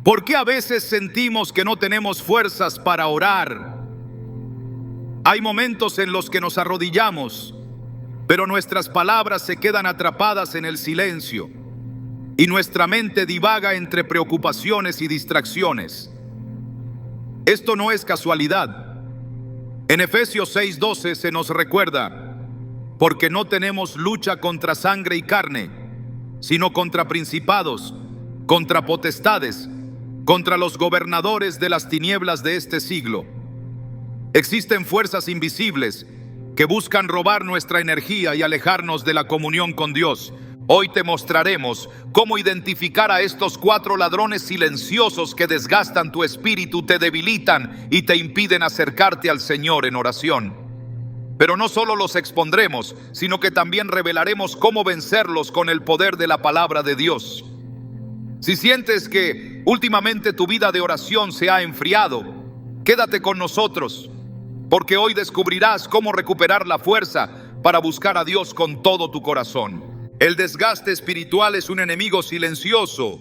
¿Por qué a veces sentimos que no tenemos fuerzas para orar? Hay momentos en los que nos arrodillamos, pero nuestras palabras se quedan atrapadas en el silencio y nuestra mente divaga entre preocupaciones y distracciones. Esto no es casualidad. En Efesios 6:12 se nos recuerda: porque no tenemos lucha contra sangre y carne, sino contra principados, contra potestades, contra los gobernadores de las tinieblas de este siglo. Existen fuerzas invisibles que buscan robar nuestra energía y alejarnos de la comunión con Dios. Hoy te mostraremos cómo identificar a estos 4 ladrones silenciosos que desgastan tu espíritu, te debilitan y te impiden acercarte al Señor en oración. Pero no solo los expondremos, sino que también revelaremos cómo vencerlos con el poder de la palabra de Dios. Si sientes que últimamente tu vida de oración se ha enfriado, quédate con nosotros, porque hoy descubrirás cómo recuperar la fuerza para buscar a Dios con todo tu corazón. El desgaste espiritual es un enemigo silencioso,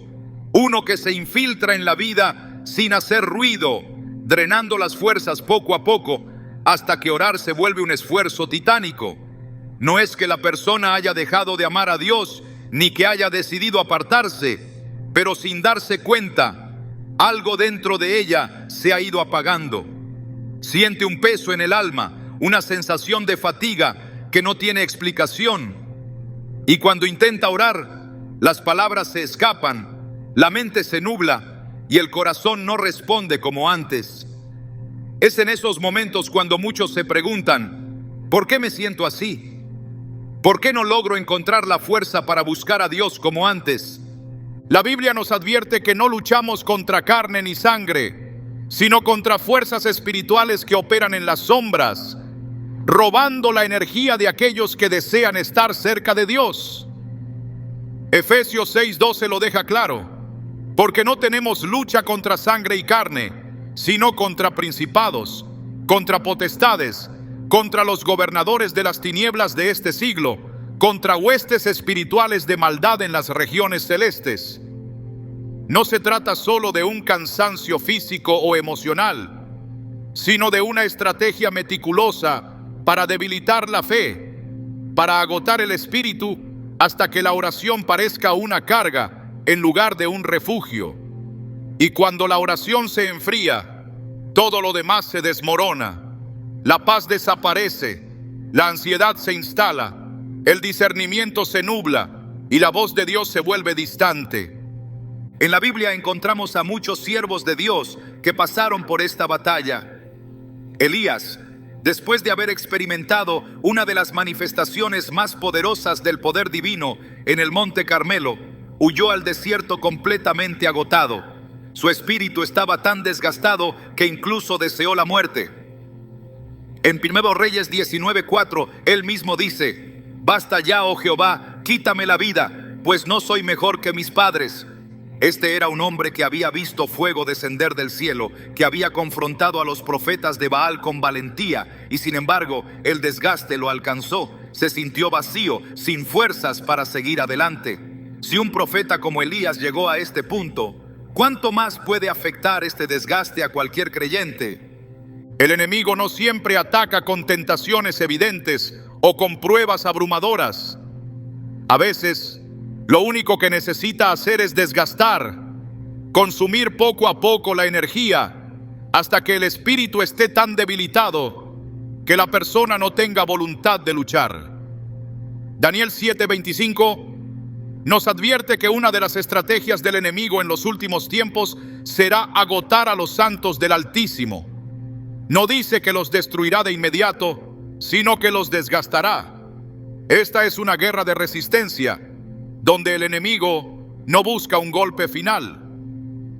uno que se infiltra en la vida sin hacer ruido, drenando las fuerzas poco a poco, hasta que orar se vuelve un esfuerzo titánico. No es que la persona haya dejado de amar a Dios, ni que haya decidido apartarse, pero sin darse cuenta, algo dentro de ella se ha ido apagando. Siente un peso en el alma, una sensación de fatiga que no tiene explicación. Y cuando intenta orar, las palabras se escapan, la mente se nubla y el corazón no responde como antes. Es en esos momentos cuando muchos se preguntan: ¿por qué me siento así? ¿Por qué no logro encontrar la fuerza para buscar a Dios como antes? La Biblia nos advierte que no luchamos contra carne ni sangre, sino contra fuerzas espirituales que operan en las sombras, robando la energía de aquellos que desean estar cerca de Dios. Efesios 6:12 lo deja claro: porque no tenemos lucha contra sangre y carne, sino contra principados, contra potestades, contra los gobernadores de las tinieblas de este siglo, contra huestes espirituales de maldad en las regiones celestes. No se trata solo de un cansancio físico o emocional, sino de una estrategia meticulosa para debilitar la fe, para agotar el espíritu hasta que la oración parezca una carga en lugar de un refugio. Y cuando la oración se enfría, todo lo demás se desmorona. La paz desaparece, la ansiedad se instala, el discernimiento se nubla y la voz de Dios se vuelve distante. En la Biblia encontramos a muchos siervos de Dios que pasaron por esta batalla. Elías, después de haber experimentado una de las manifestaciones más poderosas del poder divino en el Monte Carmelo, huyó al desierto completamente agotado. Su espíritu estaba tan desgastado que incluso deseó la muerte. En 1 Reyes 19:4, él mismo dice: basta ya, oh Jehová, quítame la vida, pues no soy mejor que mis padres. Este era un hombre que había visto fuego descender del cielo, que había confrontado a los profetas de Baal con valentía, y sin embargo, el desgaste lo alcanzó. Se sintió vacío, sin fuerzas para seguir adelante. Si un profeta como Elías llegó a este punto, ¿cuánto más puede afectar este desgaste a cualquier creyente? El enemigo no siempre ataca con tentaciones evidentes o con pruebas abrumadoras. A veces, lo único que necesita hacer es desgastar, consumir poco a poco la energía, hasta que el espíritu esté tan debilitado que la persona no tenga voluntad de luchar. Daniel 7:25 nos advierte que una de las estrategias del enemigo en los últimos tiempos será agotar a los santos del Altísimo. No dice que los destruirá de inmediato, sino que los desgastará. Esta es una guerra de resistencia, donde el enemigo no busca un golpe final,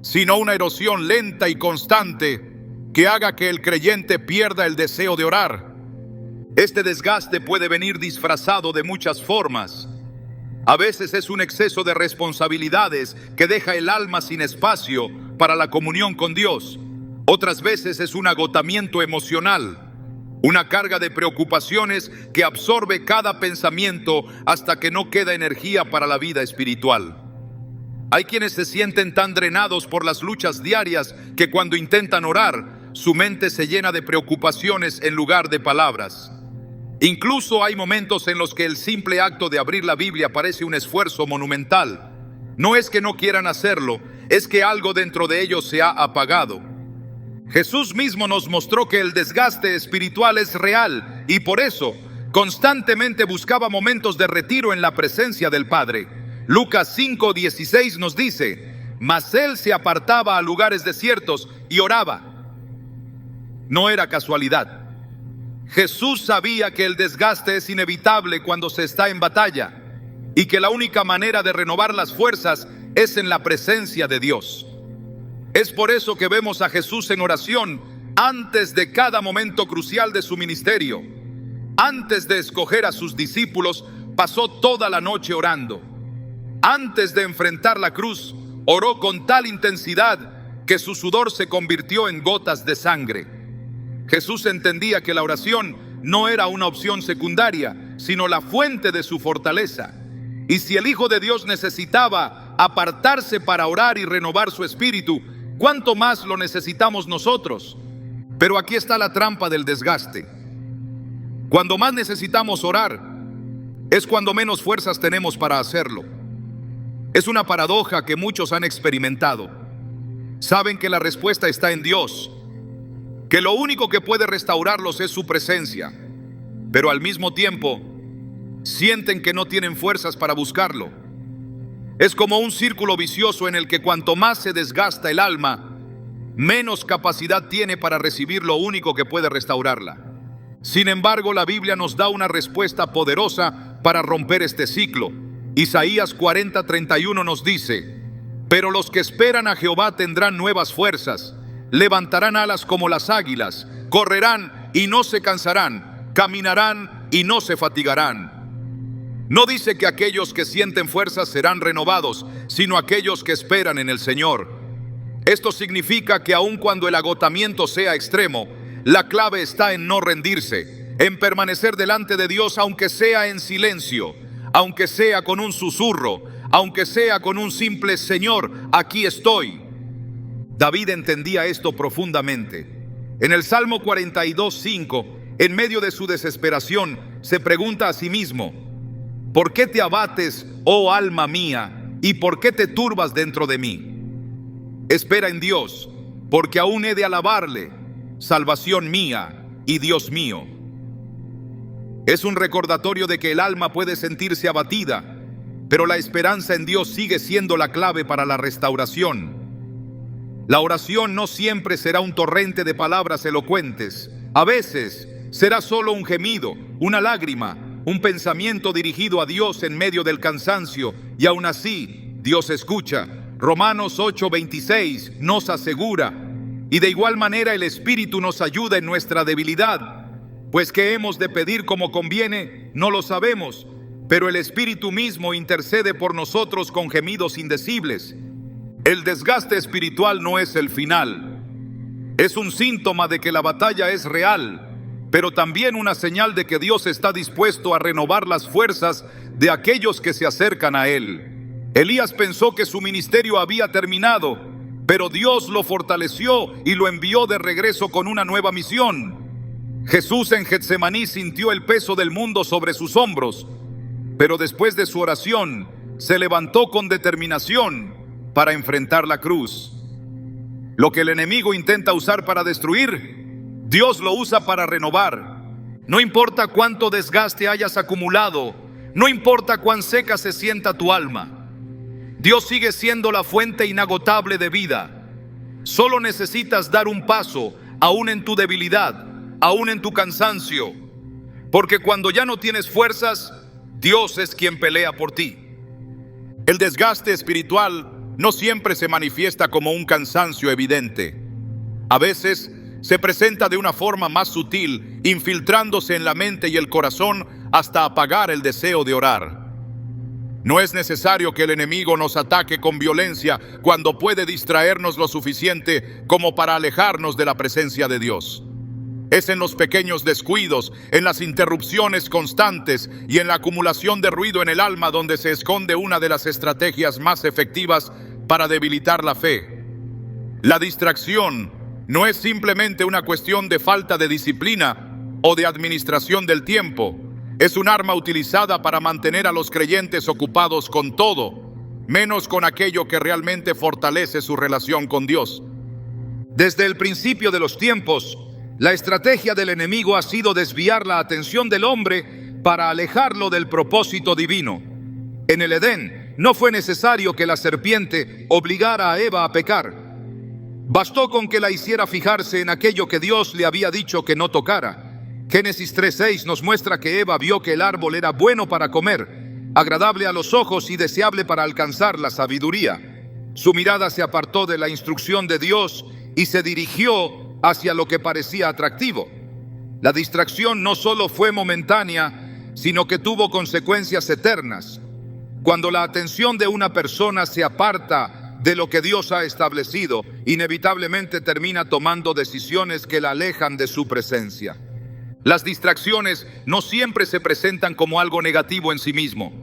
sino una erosión lenta y constante que haga que el creyente pierda el deseo de orar. Este desgaste puede venir disfrazado de muchas formas. A veces es un exceso de responsabilidades que deja el alma sin espacio para la comunión con Dios. Otras veces es un agotamiento emocional, una carga de preocupaciones que absorbe cada pensamiento hasta que no queda energía para la vida espiritual. Hay quienes se sienten tan drenados por las luchas diarias que cuando intentan orar, su mente se llena de preocupaciones en lugar de palabras. Incluso hay momentos en los que el simple acto de abrir la Biblia parece un esfuerzo monumental. No es que no quieran hacerlo, es que algo dentro de ellos se ha apagado. Jesús mismo nos mostró que el desgaste espiritual es real y por eso constantemente buscaba momentos de retiro en la presencia del Padre. Lucas 5:16 nos dice: mas él se apartaba a lugares desiertos y oraba. No era casualidad. Jesús sabía que el desgaste es inevitable cuando se está en batalla y que la única manera de renovar las fuerzas es en la presencia de Dios. Es por eso que vemos a Jesús en oración antes de cada momento crucial de su ministerio. Antes de escoger a sus discípulos, pasó toda la noche orando. Antes de enfrentar la cruz, oró con tal intensidad que su sudor se convirtió en gotas de sangre. Jesús entendía que la oración no era una opción secundaria, sino la fuente de su fortaleza. Y si el Hijo de Dios necesitaba apartarse para orar y renovar su espíritu, ¿cuánto más lo necesitamos nosotros? Pero aquí está la trampa del desgaste. Cuando más necesitamos orar, es cuando menos fuerzas tenemos para hacerlo. Es una paradoja que muchos han experimentado. Saben que la respuesta está en Dios, que lo único que puede restaurarlos es su presencia, pero al mismo tiempo sienten que no tienen fuerzas para buscarlo. Es como un círculo vicioso en el que cuanto más se desgasta el alma, menos capacidad tiene para recibir lo único que puede restaurarla. Sin embargo, la Biblia nos da una respuesta poderosa para romper este ciclo. Isaías 40:31 nos dice: pero los que esperan a Jehová tendrán nuevas fuerzas, levantarán alas como las águilas, correrán y no se cansarán, caminarán y no se fatigarán. No dice que aquellos que sienten fuerzas serán renovados, sino aquellos que esperan en el Señor. Esto significa que aun cuando el agotamiento sea extremo, la clave está en no rendirse, en permanecer delante de Dios, aunque sea en silencio, aunque sea con un susurro, aunque sea con un simple Señor, aquí estoy. David entendía esto profundamente. En el Salmo 42:5, en medio de su desesperación, se pregunta a sí mismo: ¿por qué te abates, oh alma mía, y por qué te turbas dentro de mí? Espera en Dios, porque aún he de alabarle, salvación mía y Dios mío. Es un recordatorio de que el alma puede sentirse abatida, pero la esperanza en Dios sigue siendo la clave para la restauración. La oración no siempre será un torrente de palabras elocuentes. A veces será solo un gemido, una lágrima, un pensamiento dirigido a Dios en medio del cansancio, y aún así Dios escucha. Romanos 8:26 nos asegura: y de igual manera el Espíritu nos ayuda en nuestra debilidad, pues qué hemos de pedir como conviene, no lo sabemos, pero el Espíritu mismo intercede por nosotros con gemidos indecibles. El desgaste espiritual no es el final. Es un síntoma de que la batalla es real, pero también una señal de que Dios está dispuesto a renovar las fuerzas de aquellos que se acercan a Él. Elías pensó que su ministerio había terminado, pero Dios lo fortaleció y lo envió de regreso con una nueva misión. Jesús en Getsemaní sintió el peso del mundo sobre sus hombros, pero después de su oración se levantó con determinación para enfrentar la cruz. Lo que el enemigo intenta usar para destruir, Dios lo usa para renovar. No importa cuánto desgaste hayas acumulado, no importa cuán seca se sienta tu alma, Dios sigue siendo la fuente inagotable de vida. Solo necesitas dar un paso, aún en tu debilidad, aún en tu cansancio, porque cuando ya no tienes fuerzas, Dios es quien pelea por ti. El desgaste espiritual no siempre se manifiesta como un cansancio evidente. A veces se presenta de una forma más sutil, infiltrándose en la mente y el corazón hasta apagar el deseo de orar. No es necesario que el enemigo nos ataque con violencia cuando puede distraernos lo suficiente como para alejarnos de la presencia de Dios. Es en los pequeños descuidos, en las interrupciones constantes y en la acumulación de ruido en el alma donde se esconde una de las estrategias más efectivas para debilitar la fe. La distracción no es simplemente una cuestión de falta de disciplina o de administración del tiempo. Es un arma utilizada para mantener a los creyentes ocupados con todo, menos con aquello que realmente fortalece su relación con Dios. Desde el principio de los tiempos, la estrategia del enemigo ha sido desviar la atención del hombre para alejarlo del propósito divino. En el Edén, no fue necesario que la serpiente obligara a Eva a pecar. Bastó con que la hiciera fijarse en aquello que Dios le había dicho que no tocara. Génesis 3:6 nos muestra que Eva vio que el árbol era bueno para comer, agradable a los ojos y deseable para alcanzar la sabiduría. Su mirada se apartó de la instrucción de Dios y se dirigió hacia lo que parecía atractivo. La distracción no solo fue momentánea, sino que tuvo consecuencias eternas. Cuando la atención de una persona se aparta de lo que Dios ha establecido, inevitablemente termina tomando decisiones que la alejan de su presencia. Las distracciones no siempre se presentan como algo negativo en sí mismo.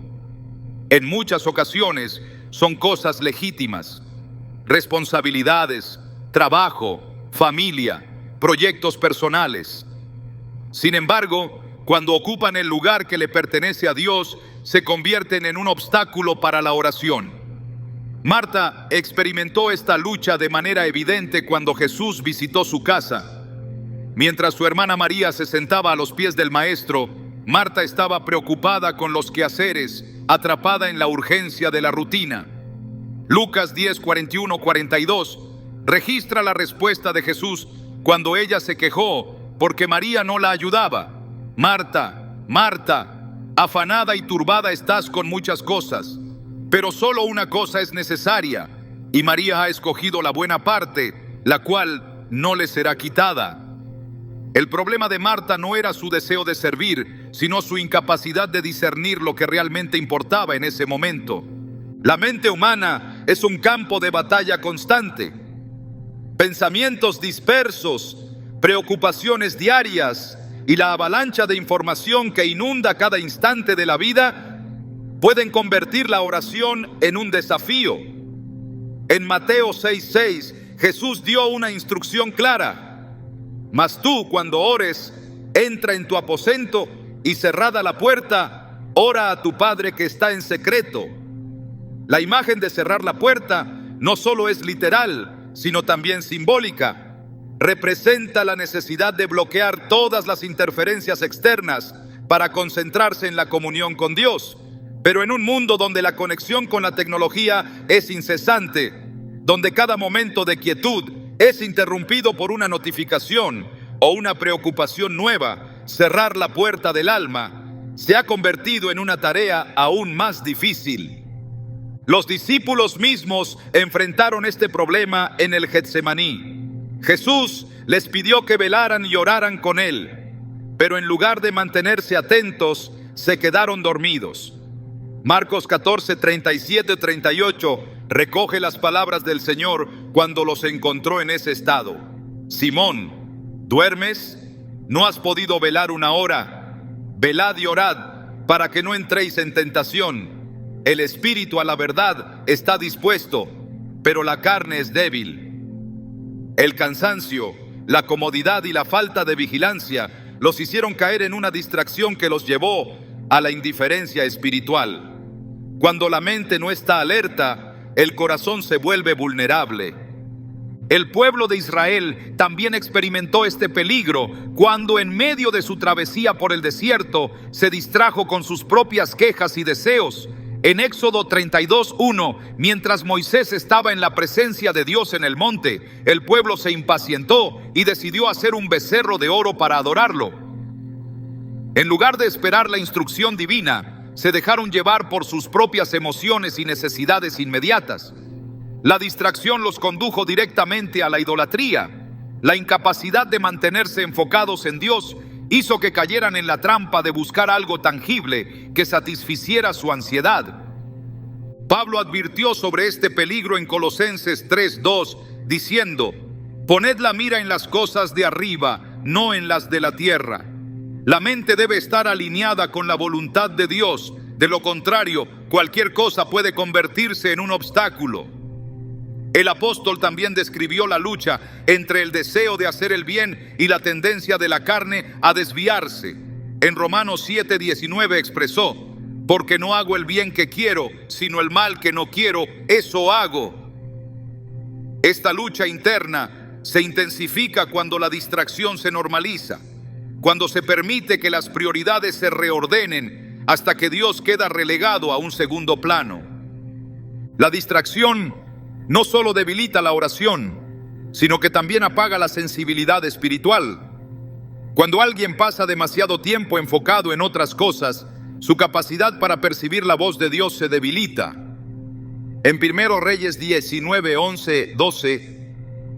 En muchas ocasiones son cosas legítimas: responsabilidades, trabajo, familia, proyectos personales. Sin embargo, cuando ocupan el lugar que le pertenece a Dios, se convierten en un obstáculo para la oración. Marta experimentó esta lucha de manera evidente cuando Jesús visitó su casa. Mientras su hermana María se sentaba a los pies del Maestro, Marta estaba preocupada con los quehaceres, atrapada en la urgencia de la rutina. Lucas 10:41-42 registra la respuesta de Jesús cuando ella se quejó porque María no la ayudaba. Marta, Marta, afanada y turbada estás con muchas cosas, pero solo una cosa es necesaria, y María ha escogido la buena parte, la cual no le será quitada. El problema de Marta no era su deseo de servir, sino su incapacidad de discernir lo que realmente importaba en ese momento. La mente humana es un campo de batalla constante. Pensamientos dispersos, preocupaciones diarias y la avalancha de información que inunda cada instante de la vida pueden convertir la oración en un desafío. En Mateo 6:6, Jesús dio una instrucción clara: mas tú, cuando ores, entra en tu aposento y cerrada la puerta, ora a tu Padre que está en secreto. La imagen de cerrar la puerta no solo es literal, sino también simbólica. Representa la necesidad de bloquear todas las interferencias externas para concentrarse en la comunión con Dios. Pero en un mundo donde la conexión con la tecnología es incesante, donde cada momento de quietud es interrumpido por una notificación o una preocupación nueva, cerrar la puerta del alma se ha convertido en una tarea aún más difícil. Los discípulos mismos enfrentaron este problema en el Getsemaní. Jesús les pidió que velaran y oraran con él, pero en lugar de mantenerse atentos, se quedaron dormidos. Marcos 14:37-38 recoge las palabras del Señor cuando los encontró en ese estado. Simón, ¿duermes? ¿No has podido velar una hora? Velad y orad para que no entréis en tentación. El espíritu a la verdad está dispuesto, pero la carne es débil. El cansancio, la comodidad y la falta de vigilancia los hicieron caer en una distracción que los llevó a la indiferencia espiritual. Cuando la mente no está alerta, el corazón se vuelve vulnerable. El pueblo de Israel también experimentó este peligro cuando en medio de su travesía por el desierto se distrajo con sus propias quejas y deseos. En Éxodo 32:1, mientras Moisés estaba en la presencia de Dios en el monte, el pueblo se impacientó y decidió hacer un becerro de oro para adorarlo. En lugar de esperar la instrucción divina, se dejaron llevar por sus propias emociones y necesidades inmediatas. La distracción los condujo directamente a la idolatría. La incapacidad de mantenerse enfocados en Dios hizo que cayeran en la trampa de buscar algo tangible que satisficiera su ansiedad. Pablo advirtió sobre este peligro en Colosenses 3:2, diciendo: poned la mira en las cosas de arriba, no en las de la tierra. La mente debe estar alineada con la voluntad de Dios. De lo contrario, cualquier cosa puede convertirse en un obstáculo. El apóstol también describió la lucha entre el deseo de hacer el bien y la tendencia de la carne a desviarse. En Romanos 7:19 expresó: porque no hago el bien que quiero, sino el mal que no quiero, eso hago. Esta lucha interna se intensifica cuando la distracción se normaliza, cuando se permite que las prioridades se reordenen hasta que Dios queda relegado a un segundo plano. La distracción no solo debilita la oración, sino que también apaga la sensibilidad espiritual. Cuando alguien pasa demasiado tiempo enfocado en otras cosas, su capacidad para percibir la voz de Dios se debilita. En 1 Reyes 19, 11, 12,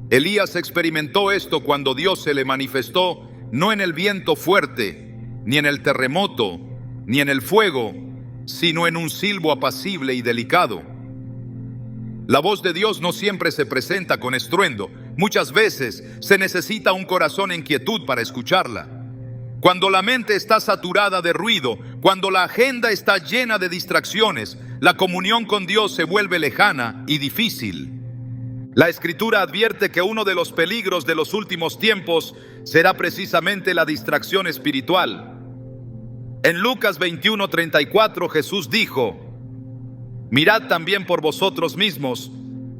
Elías experimentó esto cuando Dios se le manifestó no en el viento fuerte, ni en el terremoto, ni en el fuego, sino en un silbo apacible y delicado. La voz de Dios no siempre se presenta con estruendo. Muchas veces se necesita un corazón en quietud para escucharla. Cuando la mente está saturada de ruido, cuando la agenda está llena de distracciones, la comunión con Dios se vuelve lejana y difícil. La Escritura advierte que uno de los peligros de los últimos tiempos será precisamente la distracción espiritual. En Lucas 21:34 Jesús dijo: mirad también por vosotros mismos,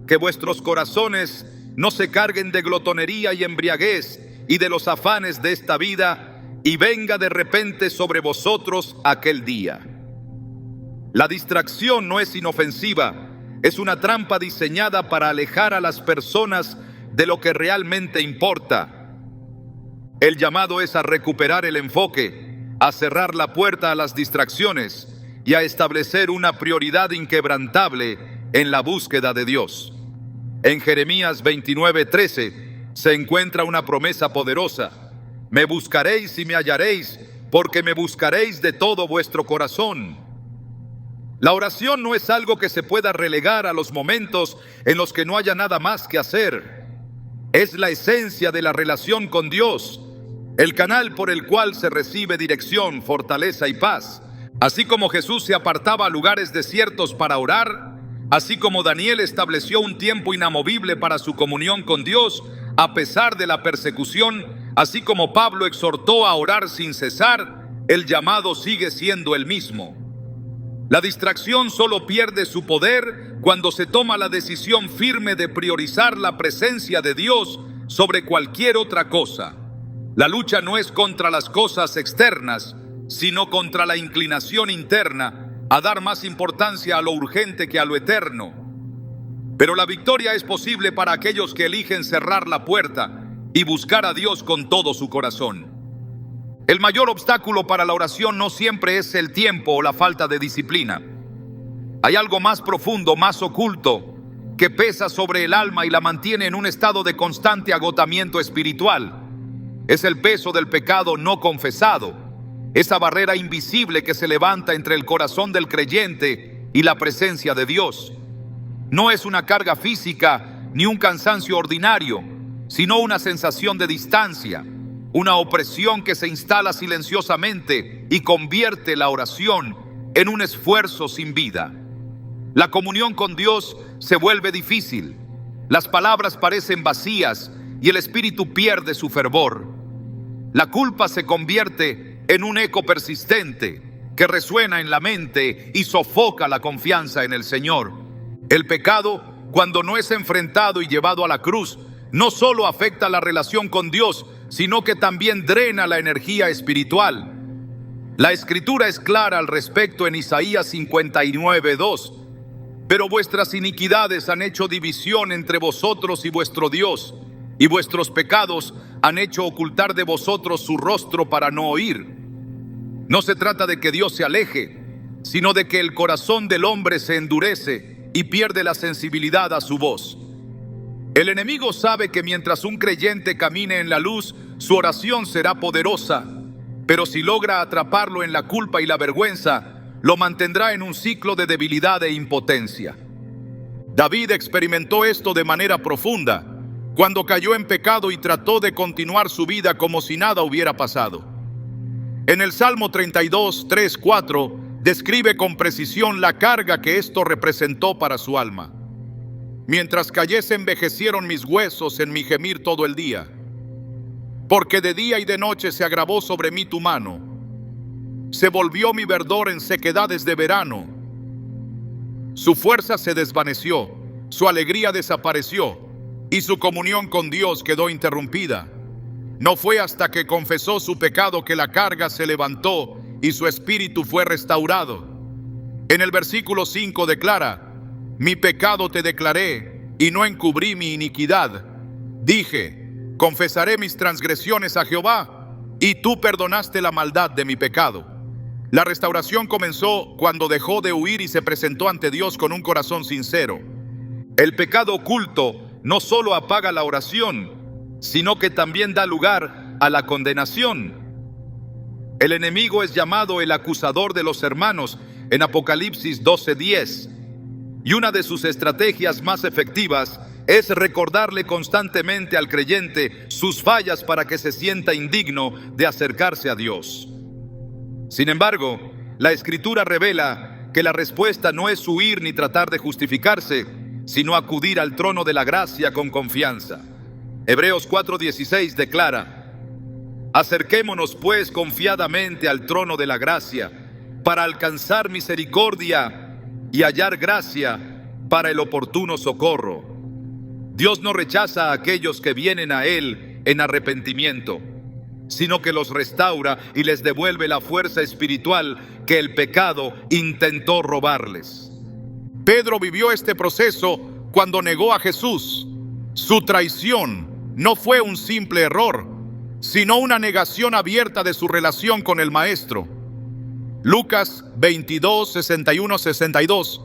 que vuestros corazones no se carguen de glotonería y embriaguez y de los afanes de esta vida, y venga de repente sobre vosotros aquel día. La distracción no es inofensiva, es una trampa diseñada para alejar a las personas de lo que realmente importa. El llamado es a recuperar el enfoque, a cerrar la puerta a las distracciones y a establecer una prioridad inquebrantable en la búsqueda de Dios. En Jeremías 29:13 se encuentra una promesa poderosa: me buscaréis y me hallaréis, porque me buscaréis de todo vuestro corazón. La oración no es algo que se pueda relegar a los momentos en los que no haya nada más que hacer. Es la esencia de la relación con Dios, el canal por el cual se recibe dirección, fortaleza y paz. Así como Jesús se apartaba a lugares desiertos para orar, así como Daniel estableció un tiempo inamovible para su comunión con Dios a pesar de la persecución, así como Pablo exhortó a orar sin cesar, el llamado sigue siendo el mismo. La distracción solo pierde su poder cuando se toma la decisión firme de priorizar la presencia de Dios sobre cualquier otra cosa. La lucha no es contra las cosas externas, sino contra la inclinación interna a dar más importancia a lo urgente que a lo eterno. Pero la victoria es posible para aquellos que eligen cerrar la puerta y buscar a Dios con todo su corazón. El mayor obstáculo para la oración no siempre es el tiempo o la falta de disciplina. Hay algo más profundo, más oculto, que pesa sobre el alma y la mantiene en un estado de constante agotamiento espiritual. Es el peso del pecado no confesado, esa barrera invisible que se levanta entre el corazón del creyente y la presencia de Dios. No es una carga física ni un cansancio ordinario, sino una sensación de distancia, una opresión que se instala silenciosamente y convierte la oración en un esfuerzo sin vida. La comunión con Dios se vuelve difícil, las palabras parecen vacías y el espíritu pierde su fervor. La culpa se convierte en un eco persistente que resuena en la mente y sofoca la confianza en el Señor. El pecado, cuando no es enfrentado y llevado a la cruz, no solo afecta la relación con Dios, sino que también drena la energía espiritual. La Escritura es clara al respecto en Isaías 59:2. Pero vuestras iniquidades han hecho división entre vosotros y vuestro Dios, y vuestros pecados han hecho ocultar de vosotros su rostro para no oír. No se trata de que Dios se aleje, sino de que el corazón del hombre se endurece y pierde la sensibilidad a su voz. El enemigo sabe que mientras un creyente camine en la luz, su oración será poderosa, pero si logra atraparlo en la culpa y la vergüenza, lo mantendrá en un ciclo de debilidad e impotencia. David experimentó esto de manera profunda, cuando cayó en pecado y trató de continuar su vida como si nada hubiera pasado. En el Salmo 32, 3, 4, describe con precisión la carga que esto representó para su alma. mientras callé envejecieron mis huesos en mi gemir todo el día. Porque de día y de noche se agravó sobre mí tu mano. Se volvió mi verdor en sequedades de verano. Su fuerza se desvaneció, su alegría desapareció, y su comunión con Dios quedó interrumpida. No fue hasta que confesó su pecado que la carga se levantó y su espíritu fue restaurado. En el versículo 5 declara: mi pecado te declaré y no encubrí mi iniquidad. Dije: confesaré mis transgresiones a Jehová, y tú perdonaste la maldad de mi pecado. La restauración comenzó cuando dejó de huir y se presentó ante Dios con un corazón sincero. El pecado oculto no solo apaga la oración, sino que también da lugar a la condenación. El enemigo es llamado el acusador de los hermanos en Apocalipsis 12:10, y una de sus estrategias más efectivas es recordarle constantemente al creyente sus fallas para que se sienta indigno de acercarse a Dios. Sin embargo, la Escritura revela que la respuesta no es huir ni tratar de justificarse, sino acudir al trono de la gracia con confianza. Hebreos 4:16 declara: acerquémonos pues confiadamente al trono de la gracia, para alcanzar misericordia y hallar gracia para el oportuno socorro. Dios no rechaza a aquellos que vienen a Él en arrepentimiento, sino que los restaura y les devuelve la fuerza espiritual que el pecado intentó robarles. Pedro vivió este proceso cuando negó a Jesús. Su traición no fue un simple error, sino una negación abierta de su relación con el Maestro. Lucas 22, 61, 62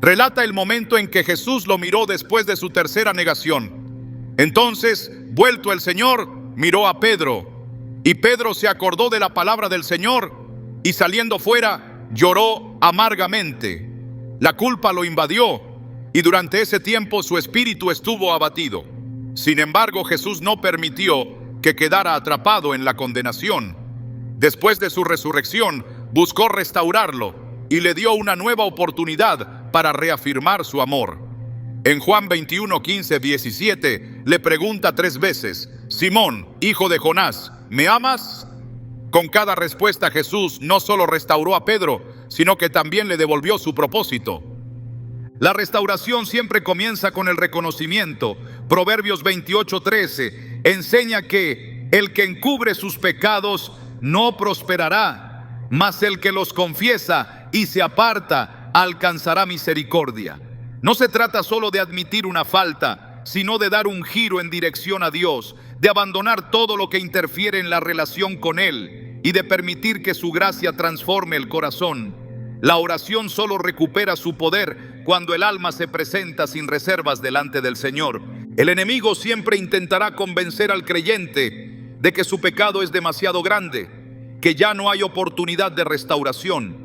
relata el momento en que Jesús lo miró después de su tercera negación. Entonces, vuelto el Señor, miró a Pedro, y Pedro se acordó de la palabra del Señor, y saliendo fuera, lloró amargamente. La culpa lo invadió, y durante ese tiempo su espíritu estuvo abatido. Sin embargo, Jesús no permitió que quedara atrapado en la condenación. Después de su resurrección, buscó restaurarlo y le dio una nueva oportunidad para reafirmar su amor. En Juan 21, 15, 17, le pregunta 3 veces: Simón, hijo de Jonás, ¿me amas? Con cada respuesta Jesús no solo restauró a Pedro, sino que también le devolvió su propósito. La restauración siempre comienza con el reconocimiento. Proverbios 28:13 enseña que el que encubre sus pecados no prosperará, mas el que los confiesa y se aparta alcanzará misericordia. No se trata solo de admitir una falta, sino de dar un giro en dirección a Dios, de abandonar todo lo que interfiere en la relación con Él y de permitir que su gracia transforme el corazón. La oración solo recupera su poder cuando el alma se presenta sin reservas delante del Señor. El enemigo siempre intentará convencer al creyente de que su pecado es demasiado grande, que ya no hay oportunidad de restauración.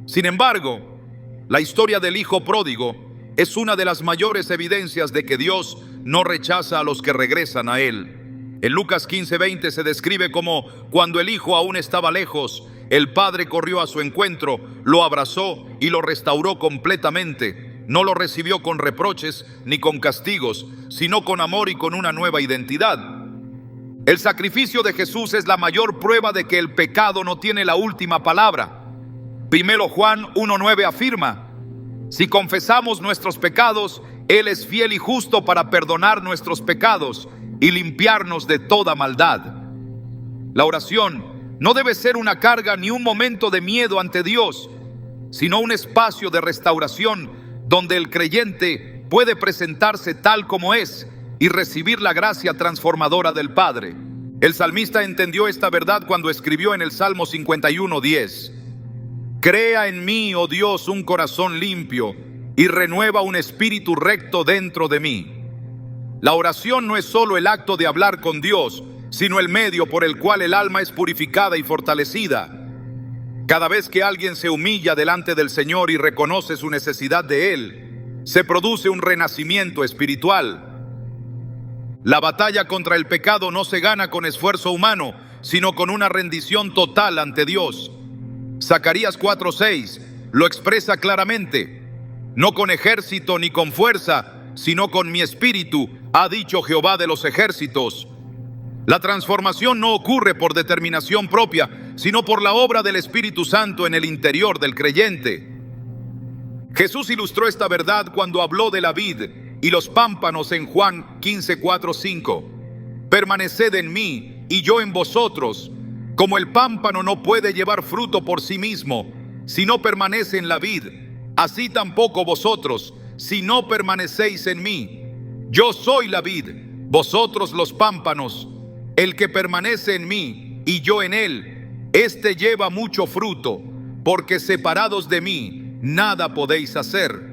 Sin embargo, la historia del hijo pródigo es una de las mayores evidencias de que Dios no rechaza a los que regresan a Él. En Lucas 15:20 se describe como cuando el hijo aún estaba lejos, el padre corrió a su encuentro, lo abrazó y lo restauró completamente. No lo recibió con reproches ni con castigos, sino con amor y con una nueva identidad. El sacrificio de Jesús es la mayor prueba de que el pecado no tiene la última palabra. Primero Juan 1:9 afirma: si confesamos nuestros pecados, Él es fiel y justo para perdonar nuestros pecados y limpiarnos de toda maldad. La oración no debe ser una carga ni un momento de miedo ante Dios, sino un espacio de restauración donde el creyente puede presentarse tal como es y recibir la gracia transformadora del Padre. El salmista entendió esta verdad cuando escribió en el Salmo 51:10: Crea en mí, oh Dios, un corazón limpio y renueva un espíritu recto dentro de mí. La oración no es solo el acto de hablar con Dios, sino el medio por el cual el alma es purificada y fortalecida. Cada vez que alguien se humilla delante del Señor y reconoce su necesidad de Él, se produce un renacimiento espiritual. La batalla contra el pecado no se gana con esfuerzo humano, sino con una rendición total ante Dios. Zacarías 4:6 lo expresa claramente: no con ejército ni con fuerza, sino con mi espíritu, ha dicho Jehová de los ejércitos. La transformación no ocurre por determinación propia, sino por la obra del Espíritu Santo en el interior del creyente. Jesús ilustró esta verdad cuando habló de la vid y los pámpanos en Juan 15, 4, 5. Permaneced en mí y yo en vosotros. Como el pámpano no puede llevar fruto por sí mismo, si no permanece en la vid, así tampoco vosotros, si no permanecéis en mí. Yo soy la vid, vosotros los pámpanos. El que permanece en mí y yo en él, éste lleva mucho fruto, porque separados de mí, nada podéis hacer.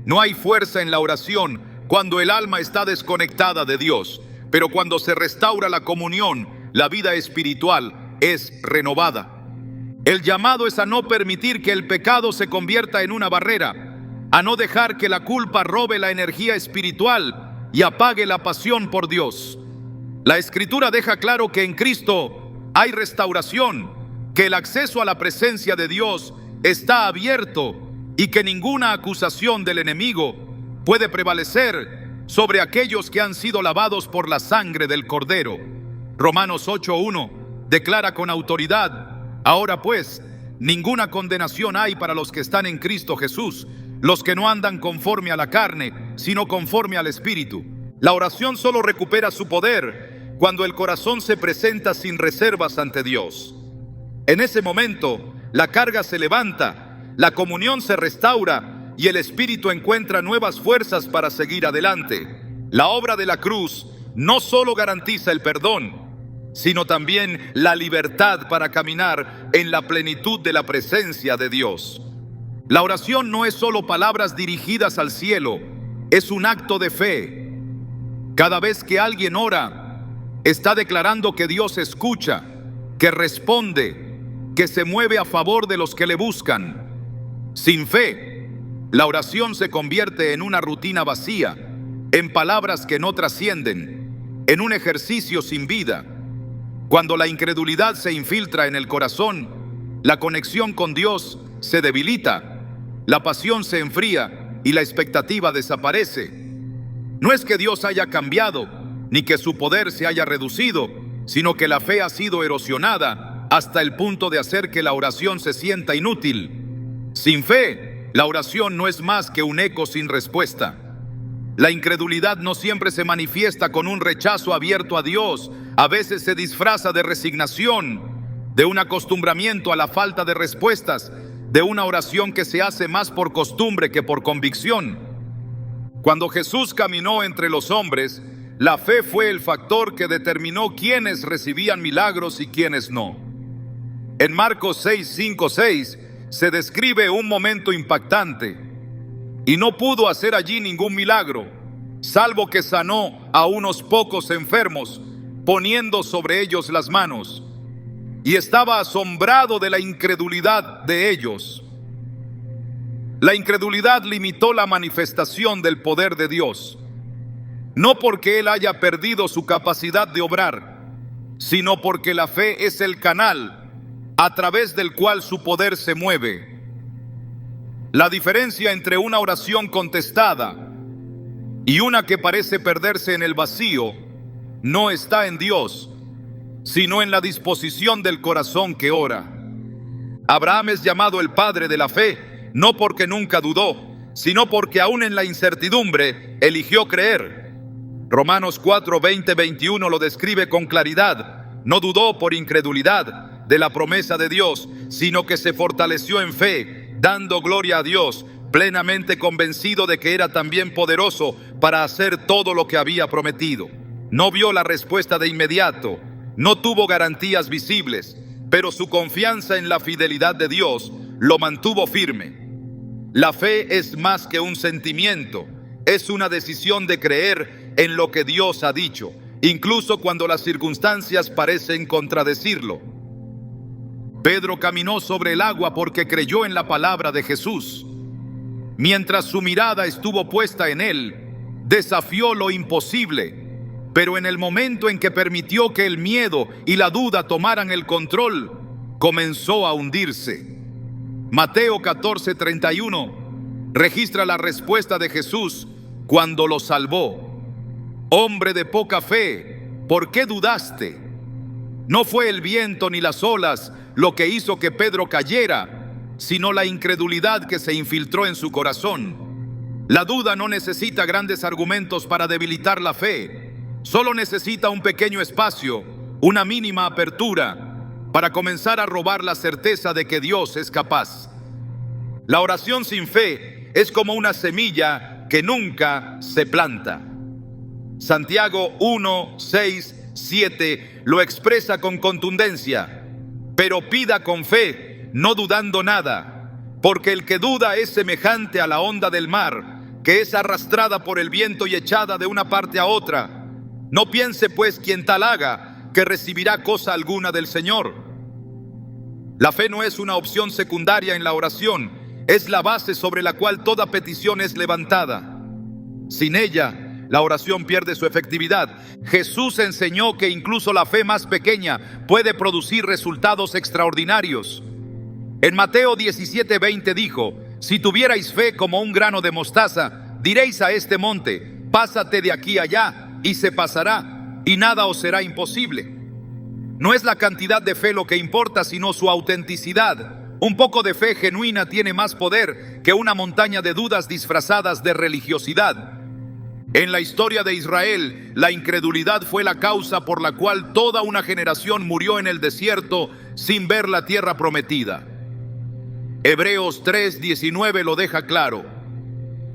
No hay fuerza en la oración cuando el alma está desconectada de Dios, pero cuando se restaura la comunión, la vida espiritual es renovada. El llamado es a no permitir que el pecado se convierta en una barrera, a no dejar que la culpa robe la energía espiritual y apague la pasión por Dios. La Escritura deja claro que en Cristo hay restauración, que el acceso a la presencia de Dios está abierto y que ninguna acusación del enemigo puede prevalecer sobre aquellos que han sido lavados por la sangre del Cordero. Romanos 8:1 declara con autoridad: ahora pues, ninguna condenación hay para los que están en Cristo Jesús, los que no andan conforme a la carne, sino conforme al Espíritu. La oración solo recupera su poder cuando el corazón se presenta sin reservas ante Dios. En ese momento, la carga se levanta, la comunión se restaura y el Espíritu encuentra nuevas fuerzas para seguir adelante. La obra de la cruz no solo garantiza el perdón, sino también la libertad para caminar en la plenitud de la presencia de Dios. La oración no es solo palabras dirigidas al cielo, es un acto de fe. Cada vez que alguien ora, está declarando que Dios escucha, que responde, que se mueve a favor de los que le buscan. Sin fe, la oración se convierte en una rutina vacía, en palabras que no trascienden, en un ejercicio sin vida. Cuando la incredulidad se infiltra en el corazón, la conexión con Dios se debilita, la pasión se enfría y la expectativa desaparece. No es que Dios haya cambiado, ni que su poder se haya reducido, sino que la fe ha sido erosionada hasta el punto de hacer que la oración se sienta inútil. Sin fe, la oración no es más que un eco sin respuesta. La incredulidad no siempre se manifiesta con un rechazo abierto a Dios. A veces se disfraza de resignación, de un acostumbramiento a la falta de respuestas, de una oración que se hace más por costumbre que por convicción. Cuando Jesús caminó entre los hombres, la fe fue el factor que determinó quiénes recibían milagros y quiénes no. En Marcos 6, 5, 6 se describe un momento impactante. Y no pudo hacer allí ningún milagro, salvo que sanó a unos pocos enfermos, poniendo sobre ellos las manos. Y estaba asombrado de la incredulidad de ellos. La incredulidad limitó la manifestación del poder de Dios, no porque Él haya perdido su capacidad de obrar, sino porque la fe es el canal a través del cual su poder se mueve. La diferencia entre una oración contestada y una que parece perderse en el vacío no está en Dios, sino en la disposición del corazón que ora. Abraham es llamado el padre de la fe, no porque nunca dudó, sino porque aún en la incertidumbre eligió creer. Romanos 4, 20, 21 lo describe con claridad. No dudó por incredulidad de la promesa de Dios, sino que se fortaleció en fe, dando gloria a Dios, plenamente convencido de que era también poderoso para hacer todo lo que había prometido. No vio la respuesta de inmediato, no tuvo garantías visibles, pero su confianza en la fidelidad de Dios lo mantuvo firme. La fe es más que un sentimiento, es una decisión de creer en lo que Dios ha dicho, incluso cuando las circunstancias parecen contradecirlo. Pedro caminó sobre el agua porque creyó en la palabra de Jesús. Mientras su mirada estuvo puesta en él, desafió lo imposible, pero en el momento en que permitió que el miedo y la duda tomaran el control, comenzó a hundirse. Mateo 14:31 registra la respuesta de Jesús cuando lo salvó. Hombre de poca fe, ¿por qué dudaste? No fue el viento ni las olas lo que hizo que Pedro cayera, sino la incredulidad que se infiltró en su corazón. La duda no necesita grandes argumentos para debilitar la fe. Solo necesita un pequeño espacio, una mínima apertura, para comenzar a robar la certeza de que Dios es capaz. La oración sin fe es como una semilla que nunca se planta. Santiago 1, 6, 7 lo expresa con contundencia. Pero pida con fe, no dudando nada, porque el que duda es semejante a la onda del mar, que es arrastrada por el viento y echada de una parte a otra. No piense pues quien tal haga, que recibirá cosa alguna del Señor. La fe no es una opción secundaria en la oración, es la base sobre la cual toda petición es levantada. Sin ella, la oración pierde su efectividad. Jesús enseñó que incluso la fe más pequeña puede producir resultados extraordinarios. En Mateo 17:20 dijo: si tuvierais fe como un grano de mostaza, diréis a este monte: pásate de aquí allá, y se pasará, y nada os será imposible. No es la cantidad de fe lo que importa, sino su autenticidad. Un poco de fe genuina tiene más poder que una montaña de dudas disfrazadas de religiosidad. En la historia de Israel, la incredulidad fue la causa por la cual toda una generación murió en el desierto sin ver la tierra prometida. Hebreos 3:19 lo deja claro.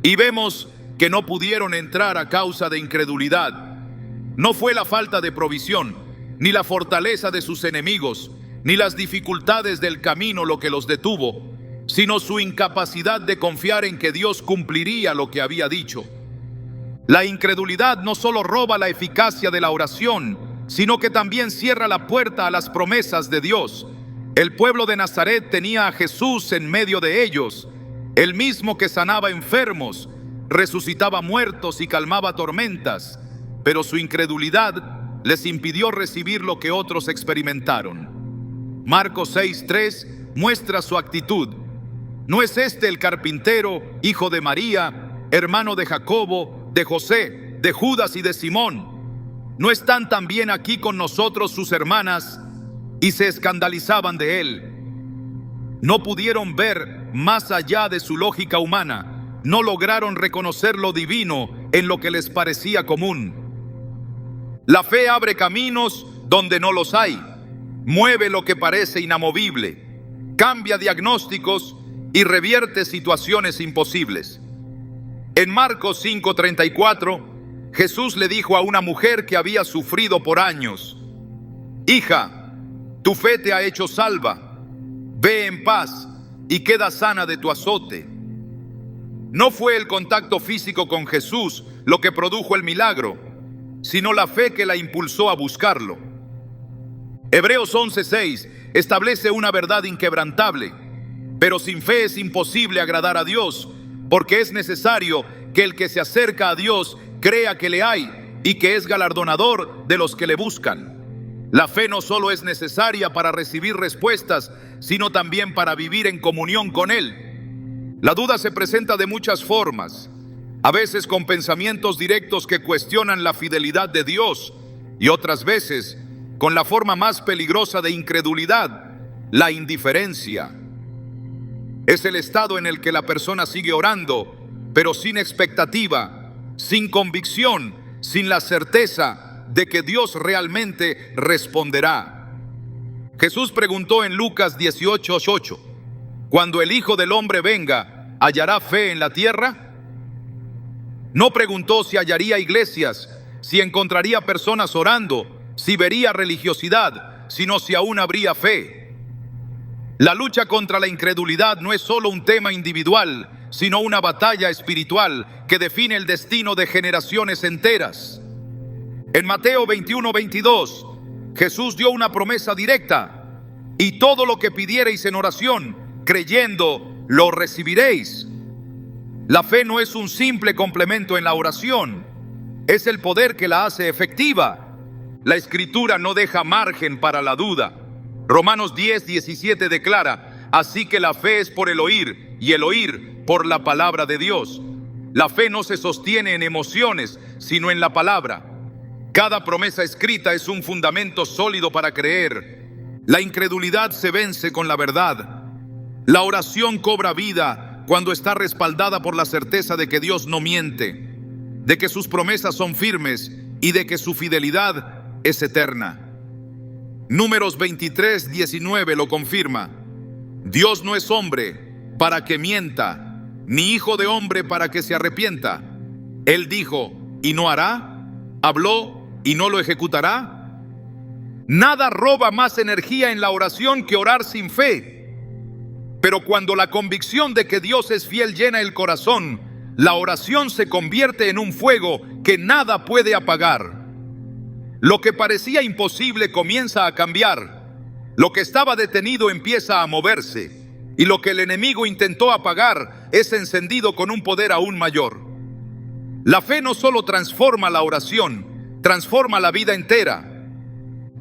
Y vemos que no pudieron entrar a causa de incredulidad. No fue la falta de provisión, ni la fortaleza de sus enemigos, ni las dificultades del camino lo que los detuvo, sino su incapacidad de confiar en que Dios cumpliría lo que había dicho. La incredulidad no solo roba la eficacia de la oración, sino que también cierra la puerta a las promesas de Dios. El pueblo de Nazaret tenía a Jesús en medio de ellos, el mismo que sanaba enfermos, resucitaba muertos y calmaba tormentas, pero su incredulidad les impidió recibir lo que otros experimentaron. Marcos 6:3 muestra su actitud. ¿No es este el carpintero, hijo de María, hermano de Jacobo, de José, de Judas y de Simón? ¿No están también aquí con nosotros sus hermanas? Y se escandalizaban de él. No pudieron ver más allá de su lógica humana. No lograron reconocer lo divino en lo que les parecía común. La fe abre caminos donde no los hay, mueve lo que parece inamovible, cambia diagnósticos y revierte situaciones imposibles. En Marcos 5:34, Jesús le dijo a una mujer que había sufrido por años: hija, tu fe te ha hecho salva, ve en paz y queda sana de tu azote. No fue el contacto físico con Jesús lo que produjo el milagro, sino la fe que la impulsó a buscarlo. Hebreos 11:6 establece una verdad inquebrantable: pero sin fe es imposible agradar a Dios, porque es necesario que el que se acerca a Dios crea que le hay y que es galardonador de los que le buscan. La fe no solo es necesaria para recibir respuestas, sino también para vivir en comunión con Él. La duda se presenta de muchas formas, a veces con pensamientos directos que cuestionan la fidelidad de Dios, y otras veces con la forma más peligrosa de incredulidad, la indiferencia. Es el estado en el que la persona sigue orando, pero sin expectativa, sin convicción, sin la certeza de que Dios realmente responderá. Jesús preguntó en Lucas 18:8: cuando el Hijo del Hombre venga, ¿hallará fe en la tierra? No preguntó si hallaría iglesias, si encontraría personas orando, si vería religiosidad, sino si aún habría fe. La lucha contra la incredulidad no es solo un tema individual, sino una batalla espiritual que define el destino de generaciones enteras. En Mateo 21:22, Jesús dio una promesa directa: y todo lo que pidiereis en oración, creyendo, lo recibiréis. La fe no es un simple complemento en la oración, es el poder que la hace efectiva. La Escritura no deja margen para la duda. Romanos 10:17 declara: así que la fe es por el oír, y el oír por la palabra de Dios. La fe no se sostiene en emociones, sino en la palabra. Cada promesa escrita es un fundamento sólido para creer. La incredulidad se vence con la verdad. La oración cobra vida cuando está respaldada por la certeza de que Dios no miente, de que sus promesas son firmes y de que su fidelidad es eterna. Números 23:19 lo confirma. Dios no es hombre para que mienta, ni hijo de hombre para que se arrepienta. Él dijo, ¿y no hará? ¿Habló y no lo ejecutará? Nada roba más energía en la oración que orar sin fe. Pero cuando la convicción de que Dios es fiel llena el corazón, la oración se convierte en un fuego que nada puede apagar. Lo que parecía imposible comienza a cambiar. Lo que estaba detenido empieza a moverse. Y lo que el enemigo intentó apagar es encendido con un poder aún mayor. La fe no solo transforma la oración, transforma la vida entera.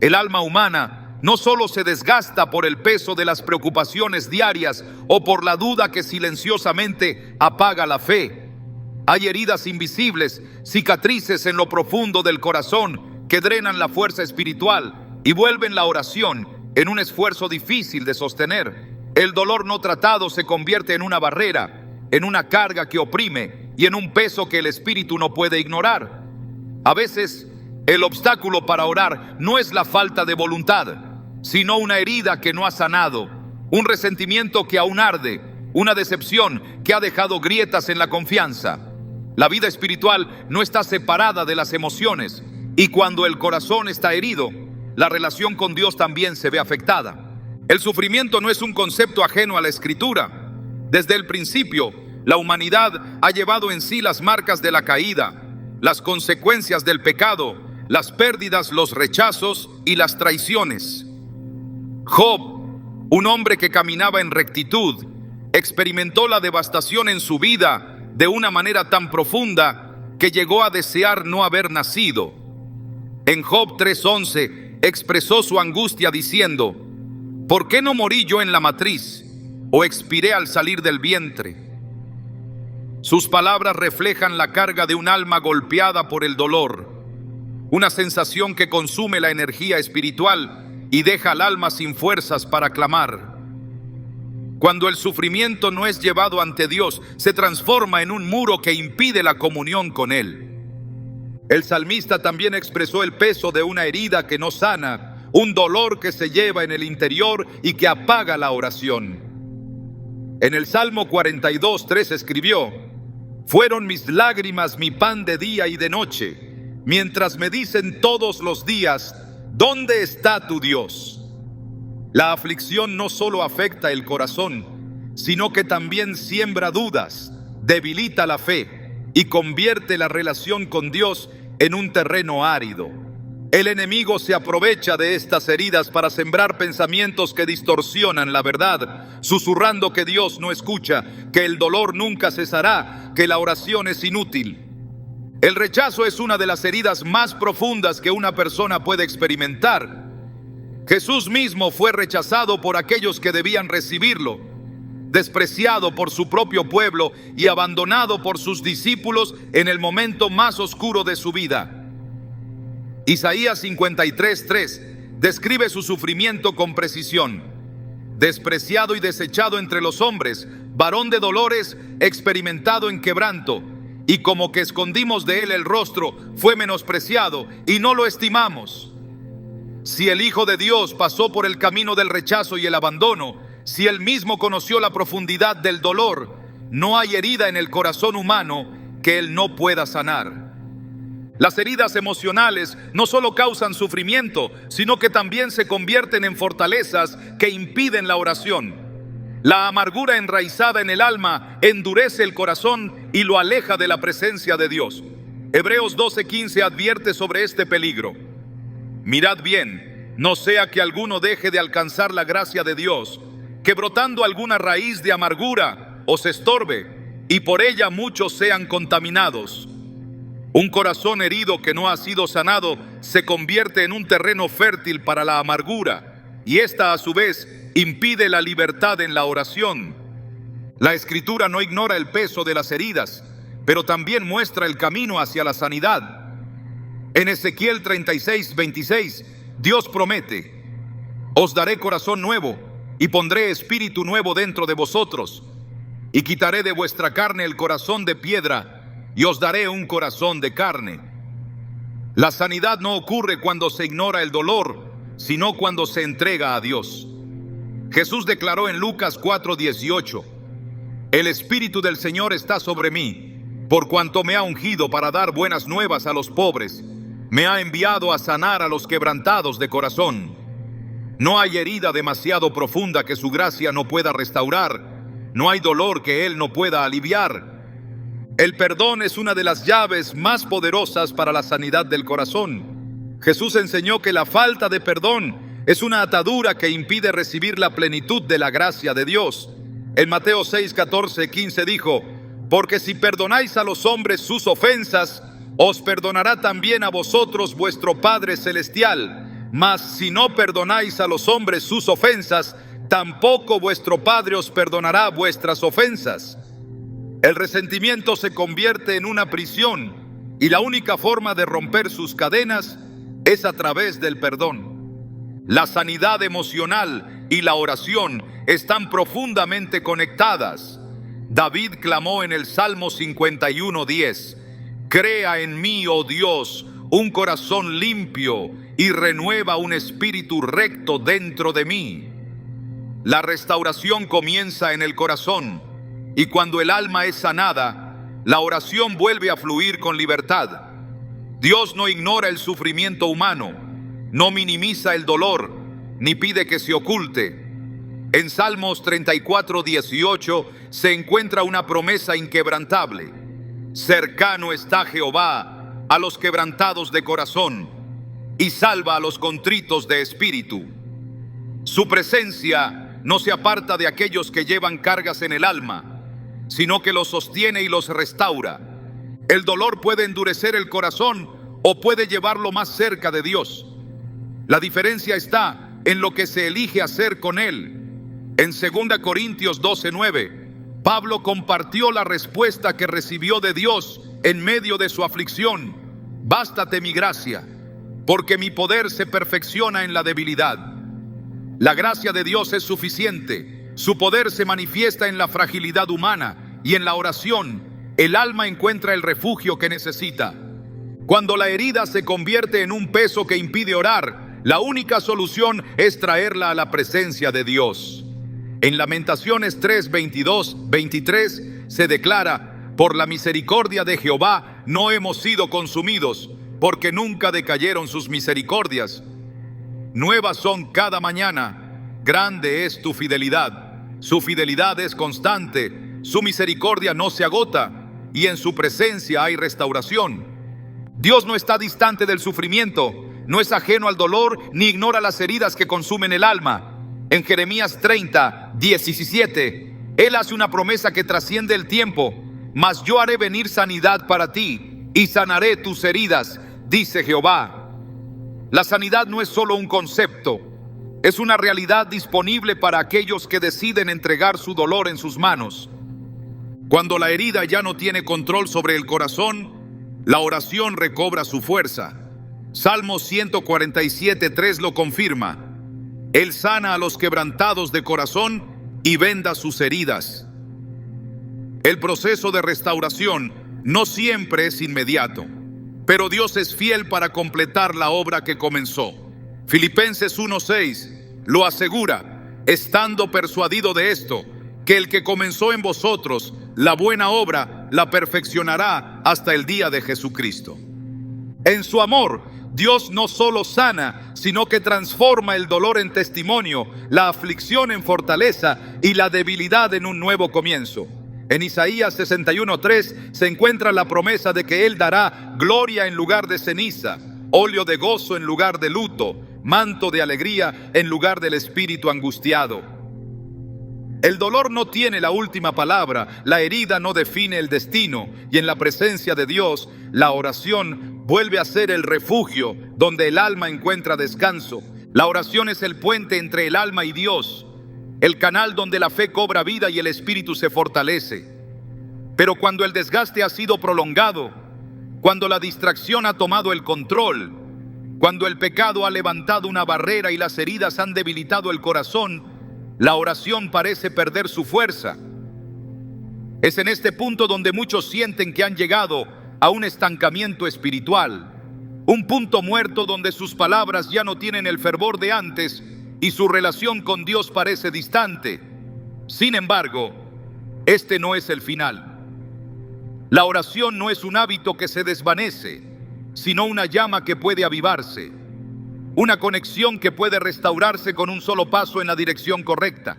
El alma humana no solo se desgasta por el peso de las preocupaciones diarias o por la duda que silenciosamente apaga la fe. Hay heridas invisibles, cicatrices en lo profundo del corazón que drenan la fuerza espiritual y vuelven la oración en un esfuerzo difícil de sostener. El dolor no tratado se convierte en una barrera, en una carga que oprime y en un peso que el espíritu no puede ignorar. A veces, el obstáculo para orar no es la falta de voluntad, sino una herida que no ha sanado, un resentimiento que aún arde, una decepción que ha dejado grietas en la confianza. La vida espiritual no está separada de las emociones, y cuando el corazón está herido, la relación con Dios también se ve afectada. El sufrimiento no es un concepto ajeno a la Escritura. Desde el principio, la humanidad ha llevado en sí las marcas de la caída, las consecuencias del pecado, las pérdidas, los rechazos y las traiciones. Job, un hombre que caminaba en rectitud, experimentó la devastación en su vida de una manera tan profunda que llegó a desear no haber nacido. En Job 3:11 expresó su angustia diciendo: ¿por qué no morí yo en la matriz o expiré al salir del vientre? Sus palabras reflejan la carga de un alma golpeada por el dolor, una sensación que consume la energía espiritual y deja al alma sin fuerzas para clamar. Cuando el sufrimiento no es llevado ante Dios, se transforma en un muro que impide la comunión con Él. El salmista también expresó el peso de una herida que no sana, un dolor que se lleva en el interior y que apaga la oración. En el Salmo 42:3 escribió: fueron mis lágrimas mi pan de día y de noche, mientras me dicen todos los días, ¿dónde está tu Dios? La aflicción no solo afecta el corazón, sino que también siembra dudas, debilita la fe y convierte la relación con Dios en un terreno árido. El enemigo se aprovecha de estas heridas para sembrar pensamientos que distorsionan la verdad, susurrando que Dios no escucha, que el dolor nunca cesará, que la oración es inútil. El rechazo es una de las heridas más profundas que una persona puede experimentar. Jesús mismo fue rechazado por aquellos que debían recibirlo, despreciado por su propio pueblo y abandonado por sus discípulos en el momento más oscuro de su vida. Isaías 53:3 describe su sufrimiento con precisión. Despreciado y desechado entre los hombres, varón de dolores, experimentado en quebranto, y como que escondimos de él el rostro, fue menospreciado y no lo estimamos. Si el Hijo de Dios pasó por el camino del rechazo y el abandono, si él mismo conoció la profundidad del dolor, no hay herida en el corazón humano que él no pueda sanar. Las heridas emocionales no solo causan sufrimiento, sino que también se convierten en fortalezas que impiden la oración. La amargura enraizada en el alma endurece el corazón y lo aleja de la presencia de Dios. Hebreos 12:15 advierte sobre este peligro. Mirad bien, no sea que alguno deje de alcanzar la gracia de Dios, que brotando alguna raíz de amargura os estorbe, y por ella muchos sean contaminados. Un corazón herido que no ha sido sanado se convierte en un terreno fértil para la amargura, y esta a su vez impide la libertad en la oración. La Escritura no ignora el peso de las heridas, pero también muestra el camino hacia la sanidad. En Ezequiel 36:26, Dios promete: os daré corazón nuevo y pondré espíritu nuevo dentro de vosotros, y quitaré de vuestra carne el corazón de piedra y os daré un corazón de carne. La sanidad no ocurre cuando se ignora el dolor, sino cuando se entrega a Dios. Jesús declaró en Lucas 4:18: el Espíritu del Señor está sobre mí, por cuanto me ha ungido para dar buenas nuevas a los pobres, me ha enviado a sanar a los quebrantados de corazón. No hay herida demasiado profunda que su gracia no pueda restaurar, no hay dolor que Él no pueda aliviar. El perdón es una de las llaves más poderosas para la sanidad del corazón. Jesús enseñó que la falta de perdón es una atadura que impide recibir la plenitud de la gracia de Dios. En Mateo 6:14-15 dijo: porque si perdonáis a los hombres sus ofensas, os perdonará también a vosotros vuestro Padre Celestial. Mas si no perdonáis a los hombres sus ofensas, tampoco vuestro Padre os perdonará vuestras ofensas. El resentimiento se convierte en una prisión y la única forma de romper sus cadenas es a través del perdón. La sanidad emocional y la oración están profundamente conectadas. David clamó en el Salmo 51:10: crea en mí, oh Dios, un corazón limpio y renueva un espíritu recto dentro de mí. La restauración comienza en el corazón, y cuando el alma es sanada, la oración vuelve a fluir con libertad. Dios no ignora el sufrimiento humano, no minimiza el dolor, ni pide que se oculte. En Salmos 34:18 se encuentra una promesa inquebrantable: cercano está Jehová a los quebrantados de corazón y salva a los contritos de espíritu. Su presencia no se aparta de aquellos que llevan cargas en el alma, sino que los sostiene y los restaura. El dolor puede endurecer el corazón o puede llevarlo más cerca de Dios. La diferencia está en lo que se elige hacer con él. En 2 Corintios 12:9, Pablo compartió la respuesta que recibió de Dios en medio de su aflicción: bástate mi gracia, porque mi poder se perfecciona en la debilidad. La gracia de Dios es suficiente. Su poder se manifiesta en la fragilidad humana, y en la oración el alma encuentra el refugio que necesita. Cuando la herida se convierte en un peso que impide orar, la única solución es traerla a la presencia de Dios. En Lamentaciones 3:22-23 se declara: por la misericordia de Jehová no hemos sido consumidos, porque nunca decayeron sus misericordias. Nuevas son cada mañana, grande es tu fidelidad. Su fidelidad es constante, su misericordia no se agota, y en su presencia hay restauración. Dios no está distante del sufrimiento, no es ajeno al dolor, ni ignora las heridas que consumen el alma. En Jeremías 30:17, Él hace una promesa que trasciende el tiempo: mas yo haré venir sanidad para ti, y sanaré tus heridas, dice Jehová. La sanidad no es solo un concepto, es una realidad disponible para aquellos que deciden entregar su dolor en sus manos. Cuando la herida ya no tiene control sobre el corazón, la oración recobra su fuerza. Salmo 147:3 lo confirma: Él sana a los quebrantados de corazón y venda sus heridas. El proceso de restauración no siempre es inmediato, pero Dios es fiel para completar la obra que comenzó. Filipenses 1:6 lo asegura: estando persuadido de esto, que el que comenzó en vosotros la buena obra la perfeccionará hasta el día de Jesucristo. En su amor, Dios no solo sana, sino que transforma el dolor en testimonio, la aflicción en fortaleza y la debilidad en un nuevo comienzo. En Isaías 61:3 se encuentra la promesa de que Él dará gloria en lugar de ceniza, óleo de gozo en lugar de luto, manto de alegría en lugar del espíritu angustiado. El dolor no tiene la última palabra, la herida no define el destino, y en la presencia de Dios, la oración vuelve a ser el refugio donde el alma encuentra descanso. La oración es el puente entre el alma y Dios, el canal donde la fe cobra vida y el espíritu se fortalece. Pero cuando el desgaste ha sido prolongado, cuando la distracción ha tomado el control, cuando el pecado ha levantado una barrera y las heridas han debilitado el corazón, la oración parece perder su fuerza. Es en este punto donde muchos sienten que han llegado a un estancamiento espiritual, un punto muerto donde sus palabras ya no tienen el fervor de antes y su relación con Dios parece distante. Sin embargo, este no es el final. La oración no es un hábito que se desvanece, sino una llama que puede avivarse, una conexión que puede restaurarse con un solo paso en la dirección correcta.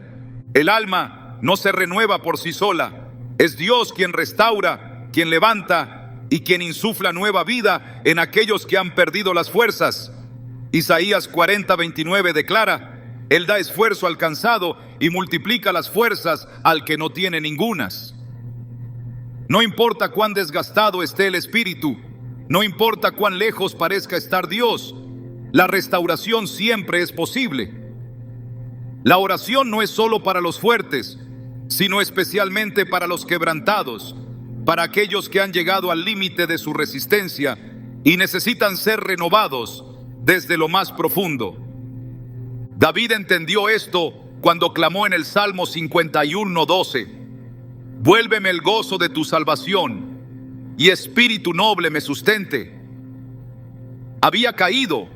El alma no se renueva por sí sola, es Dios quien restaura, quien levanta y quien insufla nueva vida en aquellos que han perdido las fuerzas. Isaías 40:29 declara: Él da esfuerzo al cansado y multiplica las fuerzas al que no tiene ningunas. No importa cuán desgastado esté el espíritu, no importa cuán lejos parezca estar Dios, la restauración siempre es posible. La oración no es solo para los fuertes, sino especialmente para los quebrantados, para aquellos que han llegado al límite de su resistencia y necesitan ser renovados desde lo más profundo. David entendió esto cuando clamó en el Salmo 51:12: Vuélveme el gozo de tu salvación, y espíritu noble me sustente. Había caído,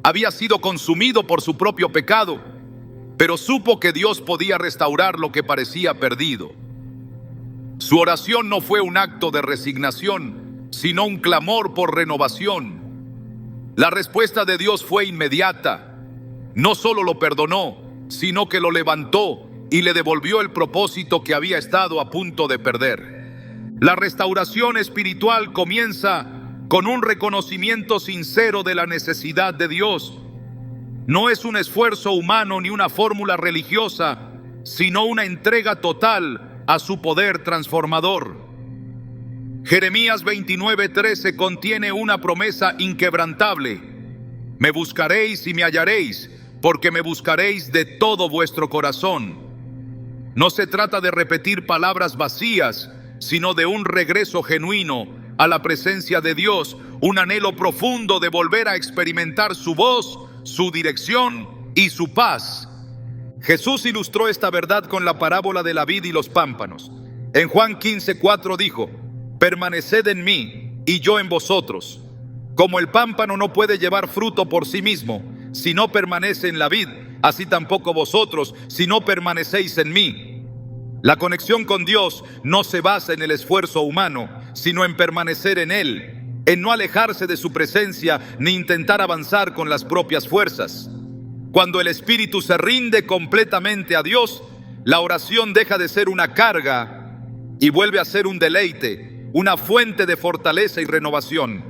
había sido consumido por su propio pecado, pero supo que Dios podía restaurar lo que parecía perdido. Su oración no fue un acto de resignación, sino un clamor por renovación. La respuesta de Dios fue inmediata. No solo lo perdonó, sino que lo levantó y le devolvió el propósito que había estado a punto de perder. La restauración espiritual comienza con un reconocimiento sincero de la necesidad de Dios. No es un esfuerzo humano ni una fórmula religiosa, sino una entrega total a su poder transformador. Jeremías 29:13 contiene una promesa inquebrantable: Me buscaréis y me hallaréis, porque me buscaréis de todo vuestro corazón. No se trata de repetir palabras vacías, sino de un regreso genuino a la presencia de Dios, un anhelo profundo de volver a experimentar su voz, su dirección y su paz. Jesús ilustró esta verdad con la parábola de la vid y los pámpanos. En Juan 15:4 dijo: Permaneced en mí y yo en vosotros. Como el pámpano no puede llevar fruto por sí mismo si no permanece en la vid, así tampoco vosotros si no permanecéis en mí. La conexión con Dios no se basa en el esfuerzo humano, sino en permanecer en Él, en no alejarse de su presencia ni intentar avanzar con las propias fuerzas. Cuando el espíritu se rinde completamente a Dios, la oración deja de ser una carga y vuelve a ser un deleite, una fuente de fortaleza y renovación.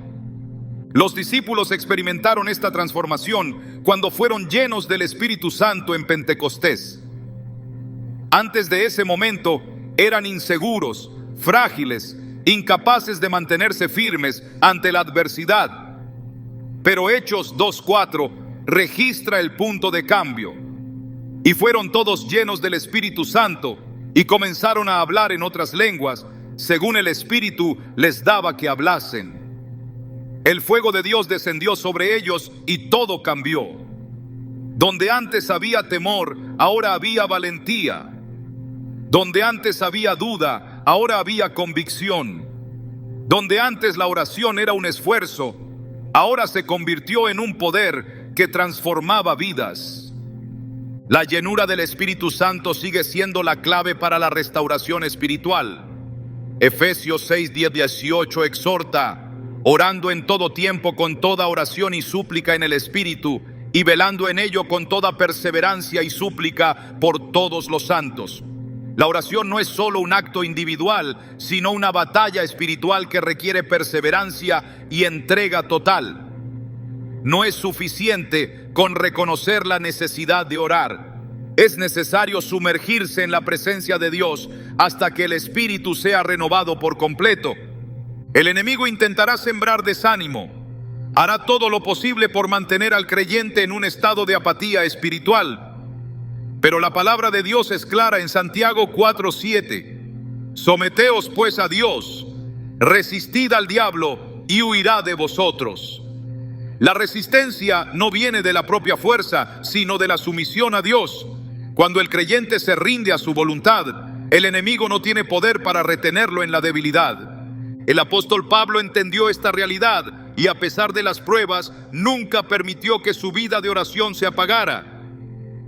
Los discípulos experimentaron esta transformación cuando fueron llenos del Espíritu Santo en Pentecostés. Antes de ese momento eran inseguros, frágiles, incapaces de mantenerse firmes ante la adversidad. Pero Hechos 2:4 registra el punto de cambio. Y fueron todos llenos del Espíritu Santo y comenzaron a hablar en otras lenguas, según el Espíritu les daba que hablasen. El fuego de Dios descendió sobre ellos y todo cambió. Donde antes había temor, ahora había valentía. Donde antes había duda, ahora había convicción. Donde antes la oración era un esfuerzo, ahora se convirtió en un poder que transformaba vidas. La llenura del Espíritu Santo sigue siendo la clave para la restauración espiritual. Efesios 6:10-18 exhorta: orando en todo tiempo con toda oración y súplica en el Espíritu, y velando en ello con toda perseverancia y súplica por todos los santos. La oración no es solo un acto individual, sino una batalla espiritual que requiere perseverancia y entrega total. No es suficiente con reconocer la necesidad de orar. Es necesario sumergirse en la presencia de Dios hasta que el espíritu sea renovado por completo. El enemigo intentará sembrar desánimo. Hará todo lo posible por mantener al creyente en un estado de apatía espiritual. Pero la palabra de Dios es clara en Santiago 4:7. Someteos pues a Dios, resistid al diablo y huirá de vosotros. La resistencia no viene de la propia fuerza, sino de la sumisión a Dios. Cuando el creyente se rinde a su voluntad, el enemigo no tiene poder para retenerlo en la debilidad. El apóstol Pablo entendió esta realidad y a pesar de las pruebas, nunca permitió que su vida de oración se apagara.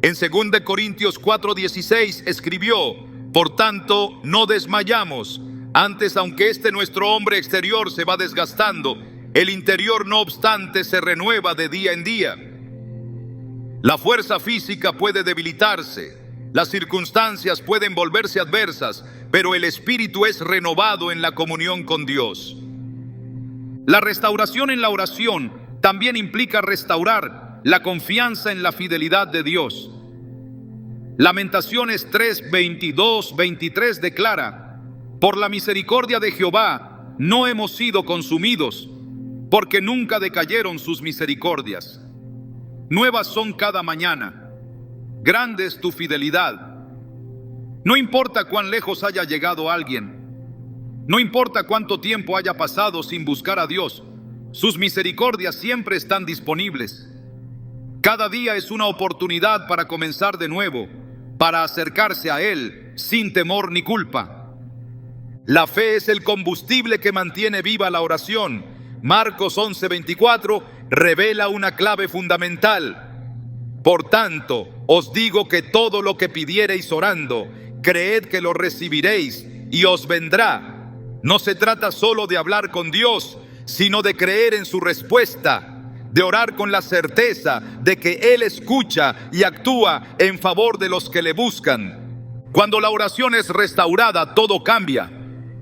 En 2 Corintios 4:16 escribió: por tanto, no desmayamos. Antes, aunque nuestro hombre exterior se va desgastando, el interior no obstante se renueva de día en día. La fuerza física puede debilitarse, las circunstancias pueden volverse adversas, pero el espíritu es renovado en la comunión con Dios. La restauración en la oración también implica restaurar la confianza en la fidelidad de Dios. Lamentaciones 3:22-23 declara: por la misericordia de Jehová no hemos sido consumidos, porque nunca decayeron sus misericordias. Nuevas son cada mañana, grande es tu fidelidad. No importa cuán lejos haya llegado alguien, no importa cuánto tiempo haya pasado sin buscar a Dios, sus misericordias siempre están disponibles. Cada día es una oportunidad para comenzar de nuevo, para acercarse a Él sin temor ni culpa. La fe es el combustible que mantiene viva la oración. Marcos 11:24 revela una clave fundamental. Por tanto, os digo que todo lo que pidiereis orando, creed que lo recibiréis y os vendrá. No se trata solo de hablar con Dios, sino de creer en su respuesta, de orar con la certeza de que Él escucha y actúa en favor de los que le buscan. Cuando la oración es restaurada, todo cambia.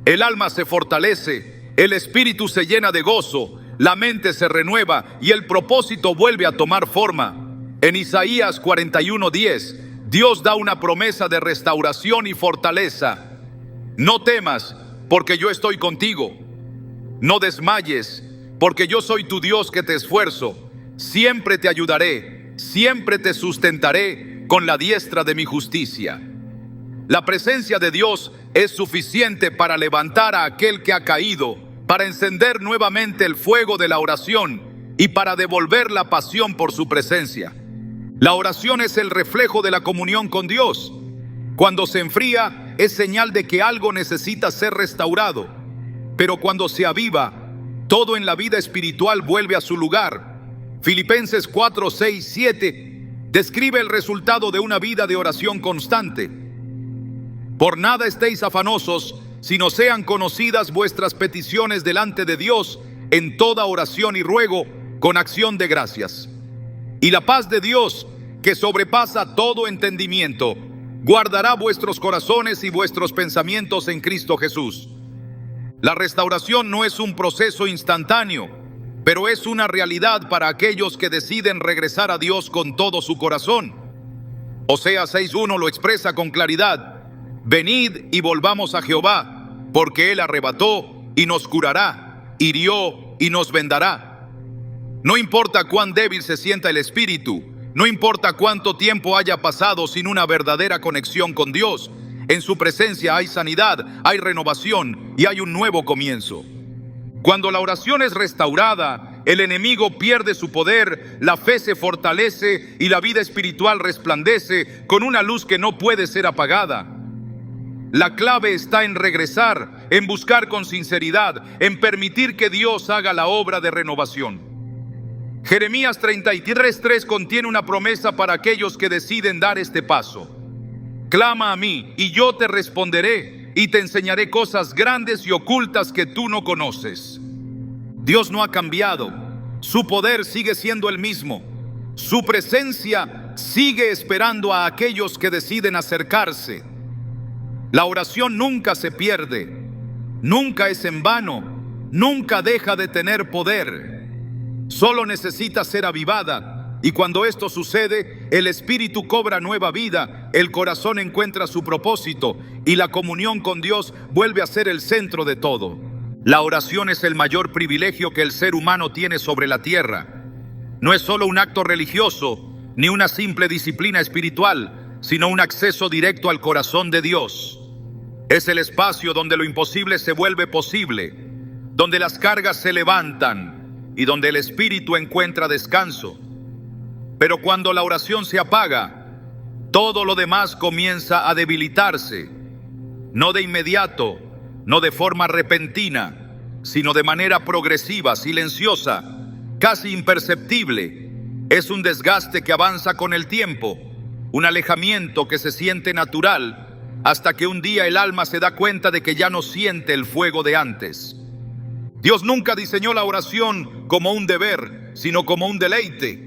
El alma se fortalece, el espíritu se llena de gozo, la mente se renueva y el propósito vuelve a tomar forma. En Isaías 41:10, Dios da una promesa de restauración y fortaleza. No temas, porque yo estoy contigo. No desmayes, porque yo soy tu Dios que te esfuerzo. Siempre te ayudaré, siempre te sustentaré con la diestra de mi justicia. La presencia de Dios es suficiente para levantar a aquel que ha caído, para encender nuevamente el fuego de la oración y para devolver la pasión por su presencia. La oración es el reflejo de la comunión con Dios. Cuando se enfría, es señal de que algo necesita ser restaurado. Pero cuando se aviva, todo en la vida espiritual vuelve a su lugar. Filipenses 4:6-7 describe el resultado de una vida de oración constante. Por nada estéis afanosos, sino sean conocidas vuestras peticiones delante de Dios en toda oración y ruego, con acción de gracias. Y la paz de Dios, que sobrepasa todo entendimiento, guardará vuestros corazones y vuestros pensamientos en Cristo Jesús. La restauración no es un proceso instantáneo, pero es una realidad para aquellos que deciden regresar a Dios con todo su corazón. Oseas 6:1 lo expresa con claridad: venid y volvamos a Jehová, porque Él arrebató y nos curará, hirió y nos vendará. No importa cuán débil se sienta el espíritu, no importa cuánto tiempo haya pasado sin una verdadera conexión con Dios, en su presencia hay sanidad, hay renovación y hay un nuevo comienzo. Cuando la oración es restaurada, el enemigo pierde su poder, la fe se fortalece y la vida espiritual resplandece con una luz que no puede ser apagada. La clave está en regresar, en buscar con sinceridad, en permitir que Dios haga la obra de renovación. Jeremías 33:3 contiene una promesa para aquellos que deciden dar este paso. Clama a mí y yo te responderé y te enseñaré cosas grandes y ocultas que tú no conoces. Dios no ha cambiado, su poder sigue siendo el mismo, su presencia sigue esperando a aquellos que deciden acercarse. La oración nunca se pierde, nunca es en vano, nunca deja de tener poder. Solo necesita ser avivada, y cuando esto sucede, el espíritu cobra nueva vida, el corazón encuentra su propósito y la comunión con Dios vuelve a ser el centro de todo. La oración es el mayor privilegio que el ser humano tiene sobre la tierra. No es solo un acto religioso, ni una simple disciplina espiritual, sino un acceso directo al corazón de Dios. Es el espacio donde lo imposible se vuelve posible, donde las cargas se levantan y donde el espíritu encuentra descanso. Pero cuando la oración se apaga, todo lo demás comienza a debilitarse, no de inmediato, no de forma repentina, sino de manera progresiva, silenciosa, casi imperceptible. Es un desgaste que avanza con el tiempo, un alejamiento que se siente natural, hasta que un día el alma se da cuenta de que ya no siente el fuego de antes. Dios nunca diseñó la oración como un deber, sino como un deleite.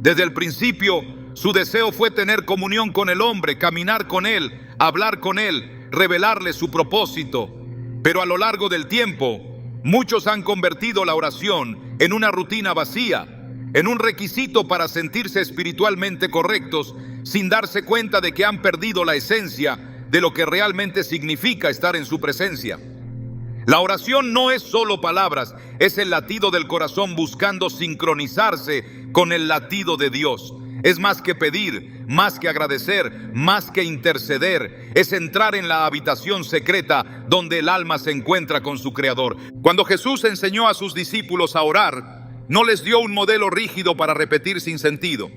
Desde el principio, su deseo fue tener comunión con el hombre, caminar con él, hablar con él, revelarle su propósito. Pero a lo largo del tiempo, muchos han convertido la oración en una rutina vacía, en un requisito para sentirse espiritualmente correctos, sin darse cuenta de que han perdido la esencia de lo que realmente significa estar en su presencia. La oración no es solo palabras, es el latido del corazón buscando sincronizarse con el latido de Dios. Es más que pedir, más que agradecer, más que interceder. Es entrar en la habitación secreta donde el alma se encuentra con su Creador. Cuando Jesús enseñó a sus discípulos a orar, no les dio un modelo rígido para repetir sin sentido.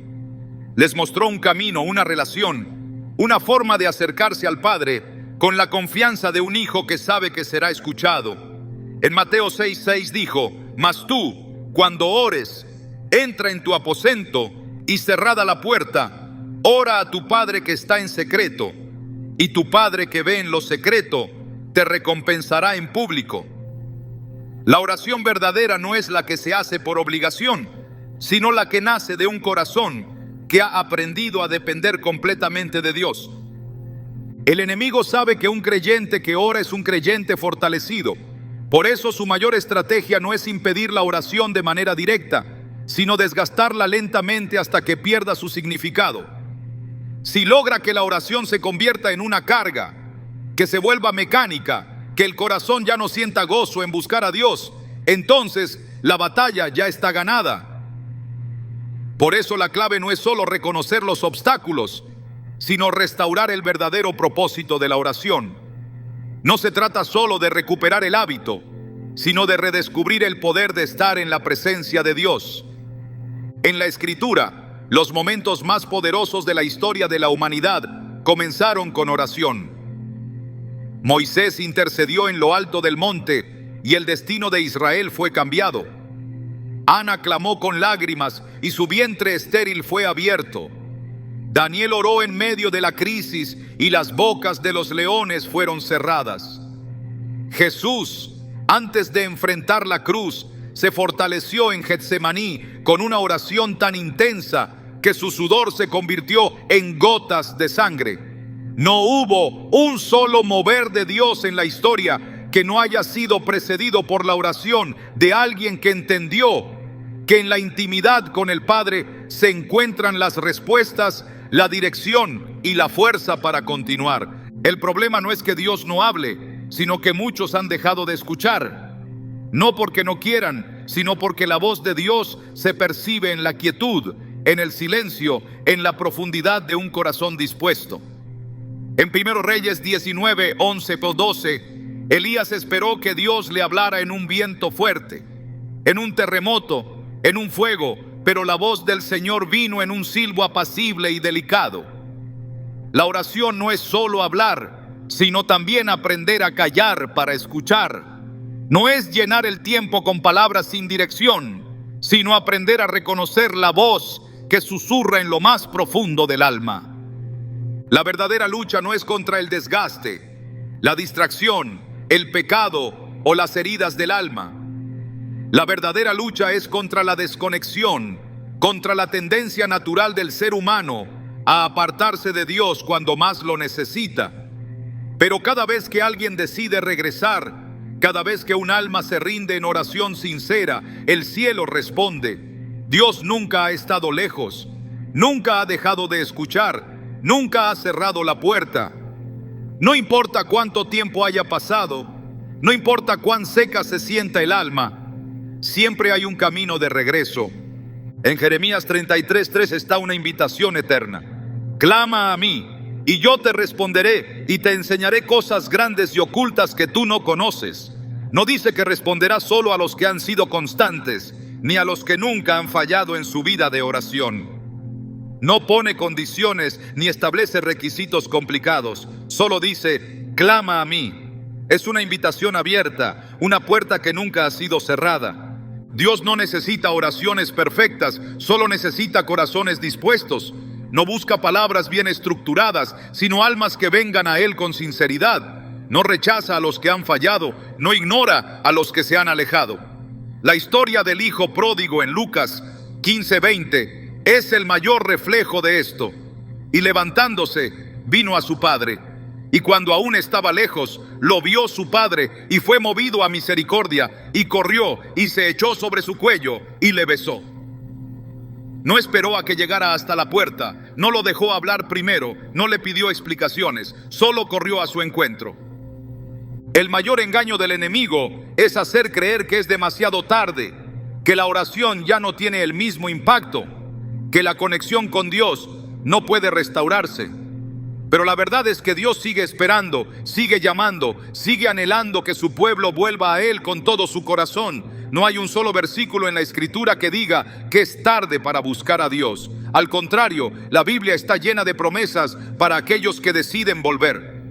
Les mostró un camino, una relación, una forma de acercarse al Padre con la confianza de un hijo que sabe que será escuchado. En Mateo 6:6 dijo: mas tú, cuando ores, entra en tu aposento y cerrada la puerta, ora a tu Padre que está en secreto, y tu Padre que ve en lo secreto te recompensará en público. La oración verdadera no es la que se hace por obligación, sino la que nace de un corazón que ha aprendido a depender completamente de Dios. El enemigo sabe que un creyente que ora es un creyente fortalecido. Por eso su mayor estrategia no es impedir la oración de manera directa, sino desgastarla lentamente hasta que pierda su significado. Si logra que la oración se convierta en una carga, que se vuelva mecánica, que el corazón ya no sienta gozo en buscar a Dios, entonces la batalla ya está ganada. Por eso la clave no es solo reconocer los obstáculos, sino restaurar el verdadero propósito de la oración. No se trata solo de recuperar el hábito, sino de redescubrir el poder de estar en la presencia de Dios. En la Escritura, los momentos más poderosos de la historia de la humanidad comenzaron con oración. Moisés intercedió en lo alto del monte y el destino de Israel fue cambiado. Ana clamó con lágrimas y su vientre estéril fue abierto. Daniel oró en medio de la crisis y las bocas de los leones fueron cerradas. Jesús, antes de enfrentar la cruz, se fortaleció en Getsemaní con una oración tan intensa que su sudor se convirtió en gotas de sangre. No hubo un solo mover de Dios en la historia que no haya sido precedido por la oración de alguien que entendió que en la intimidad con el Padre se encuentran las respuestas, la dirección y la fuerza para continuar. El problema no es que Dios no hable, sino que muchos han dejado de escuchar. No porque no quieran, sino porque la voz de Dios se percibe en la quietud, en el silencio, en la profundidad de un corazón dispuesto. En 1 Reyes 19, 11-12, Elías esperó que Dios le hablara en un viento fuerte, en un terremoto, en un fuego, pero la voz del Señor vino en un silbo apacible y delicado. La oración no es solo hablar, sino también aprender a callar para escuchar. No es llenar el tiempo con palabras sin dirección, sino aprender a reconocer la voz que susurra en lo más profundo del alma. La verdadera lucha no es contra el desgaste, la distracción, el pecado o las heridas del alma. La verdadera lucha es contra la desconexión, contra la tendencia natural del ser humano a apartarse de Dios cuando más lo necesita. Pero cada vez que alguien decide regresar, cada vez que un alma se rinde en oración sincera, el cielo responde. Dios nunca ha estado lejos, nunca ha dejado de escuchar, nunca ha cerrado la puerta. No importa cuánto tiempo haya pasado, no importa cuán seca se sienta el alma, siempre hay un camino de regreso. En Jeremías 33:3 está una invitación eterna. Clama a mí y yo te responderé y te enseñaré cosas grandes y ocultas que tú no conoces. No dice que responderá solo a los que han sido constantes, ni a los que nunca han fallado en su vida de oración. No pone condiciones ni establece requisitos complicados. Solo dice, clama a mí. Es una invitación abierta, una puerta que nunca ha sido cerrada. Dios no necesita oraciones perfectas, solo necesita corazones dispuestos. No busca palabras bien estructuradas, sino almas que vengan a Él con sinceridad. No rechaza a los que han fallado, no ignora a los que se han alejado. La historia del hijo pródigo en Lucas 15:20 es el mayor reflejo de esto. Y levantándose, vino a su padre. Y cuando aún estaba lejos, lo vio su padre y fue movido a misericordia, y corrió y se echó sobre su cuello y le besó. No esperó a que llegara hasta la puerta, no lo dejó hablar primero, no le pidió explicaciones, solo corrió a su encuentro. El mayor engaño del enemigo es hacer creer que es demasiado tarde, que la oración ya no tiene el mismo impacto, que la conexión con Dios no puede restaurarse. Pero la verdad es que Dios sigue esperando, sigue llamando, sigue anhelando que su pueblo vuelva a Él con todo su corazón. No hay un solo versículo en la Escritura que diga que es tarde para buscar a Dios. Al contrario, la Biblia está llena de promesas para aquellos que deciden volver.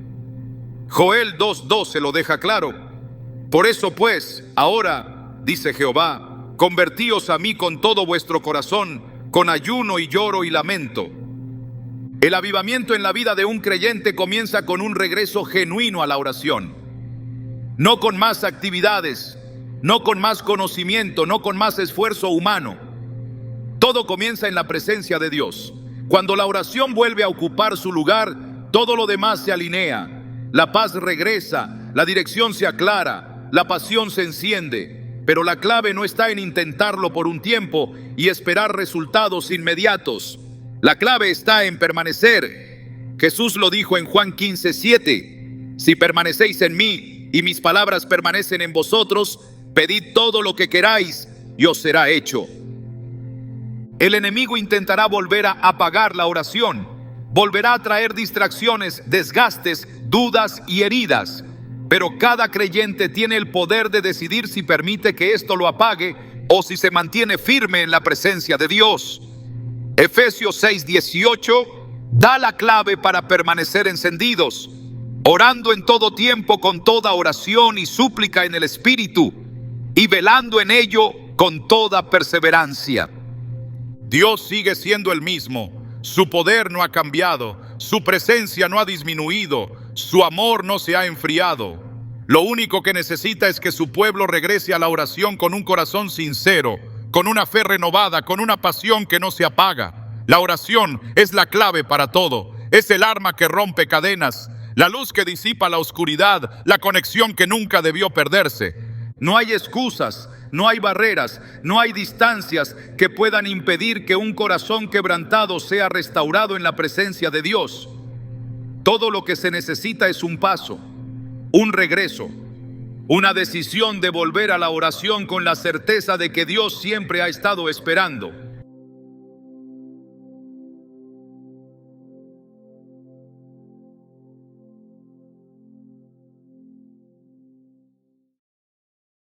Joel 2:12 lo deja claro. Por eso pues, ahora, dice Jehová, convertíos a mí con todo vuestro corazón, con ayuno y lloro y lamento. El avivamiento en la vida de un creyente comienza con un regreso genuino a la oración. No con más actividades, no con más conocimiento, no con más esfuerzo humano. Todo comienza en la presencia de Dios. Cuando la oración vuelve a ocupar su lugar, todo lo demás se alinea. La paz regresa, la dirección se aclara, la pasión se enciende. Pero la clave no está en intentarlo por un tiempo y esperar resultados inmediatos. La clave está en permanecer. Jesús lo dijo en Juan 15:7. Si permanecéis en mí y mis palabras permanecen en vosotros, pedid todo lo que queráis y os será hecho. El enemigo intentará volver a apagar la oración. Volverá a traer distracciones, desgastes, dudas y heridas. Pero cada creyente tiene el poder de decidir si permite que esto lo apague o si se mantiene firme en la presencia de Dios. Efesios 6:18 da la clave para permanecer encendidos, orando en todo tiempo con toda oración y súplica en el Espíritu, y velando en ello con toda perseverancia. Dios sigue siendo el mismo, su poder no ha cambiado, su presencia no ha disminuido, su amor no se ha enfriado. Lo único que necesita es que su pueblo regrese a la oración con un corazón sincero, con una fe renovada, con una pasión que no se apaga. La oración es la clave para todo. Es el arma que rompe cadenas, la luz que disipa la oscuridad, la conexión que nunca debió perderse. No hay excusas, no hay barreras, no hay distancias que puedan impedir que un corazón quebrantado sea restaurado en la presencia de Dios. Todo lo que se necesita es un paso, un regreso, una decisión de volver a la oración con la certeza de que Dios siempre ha estado esperando.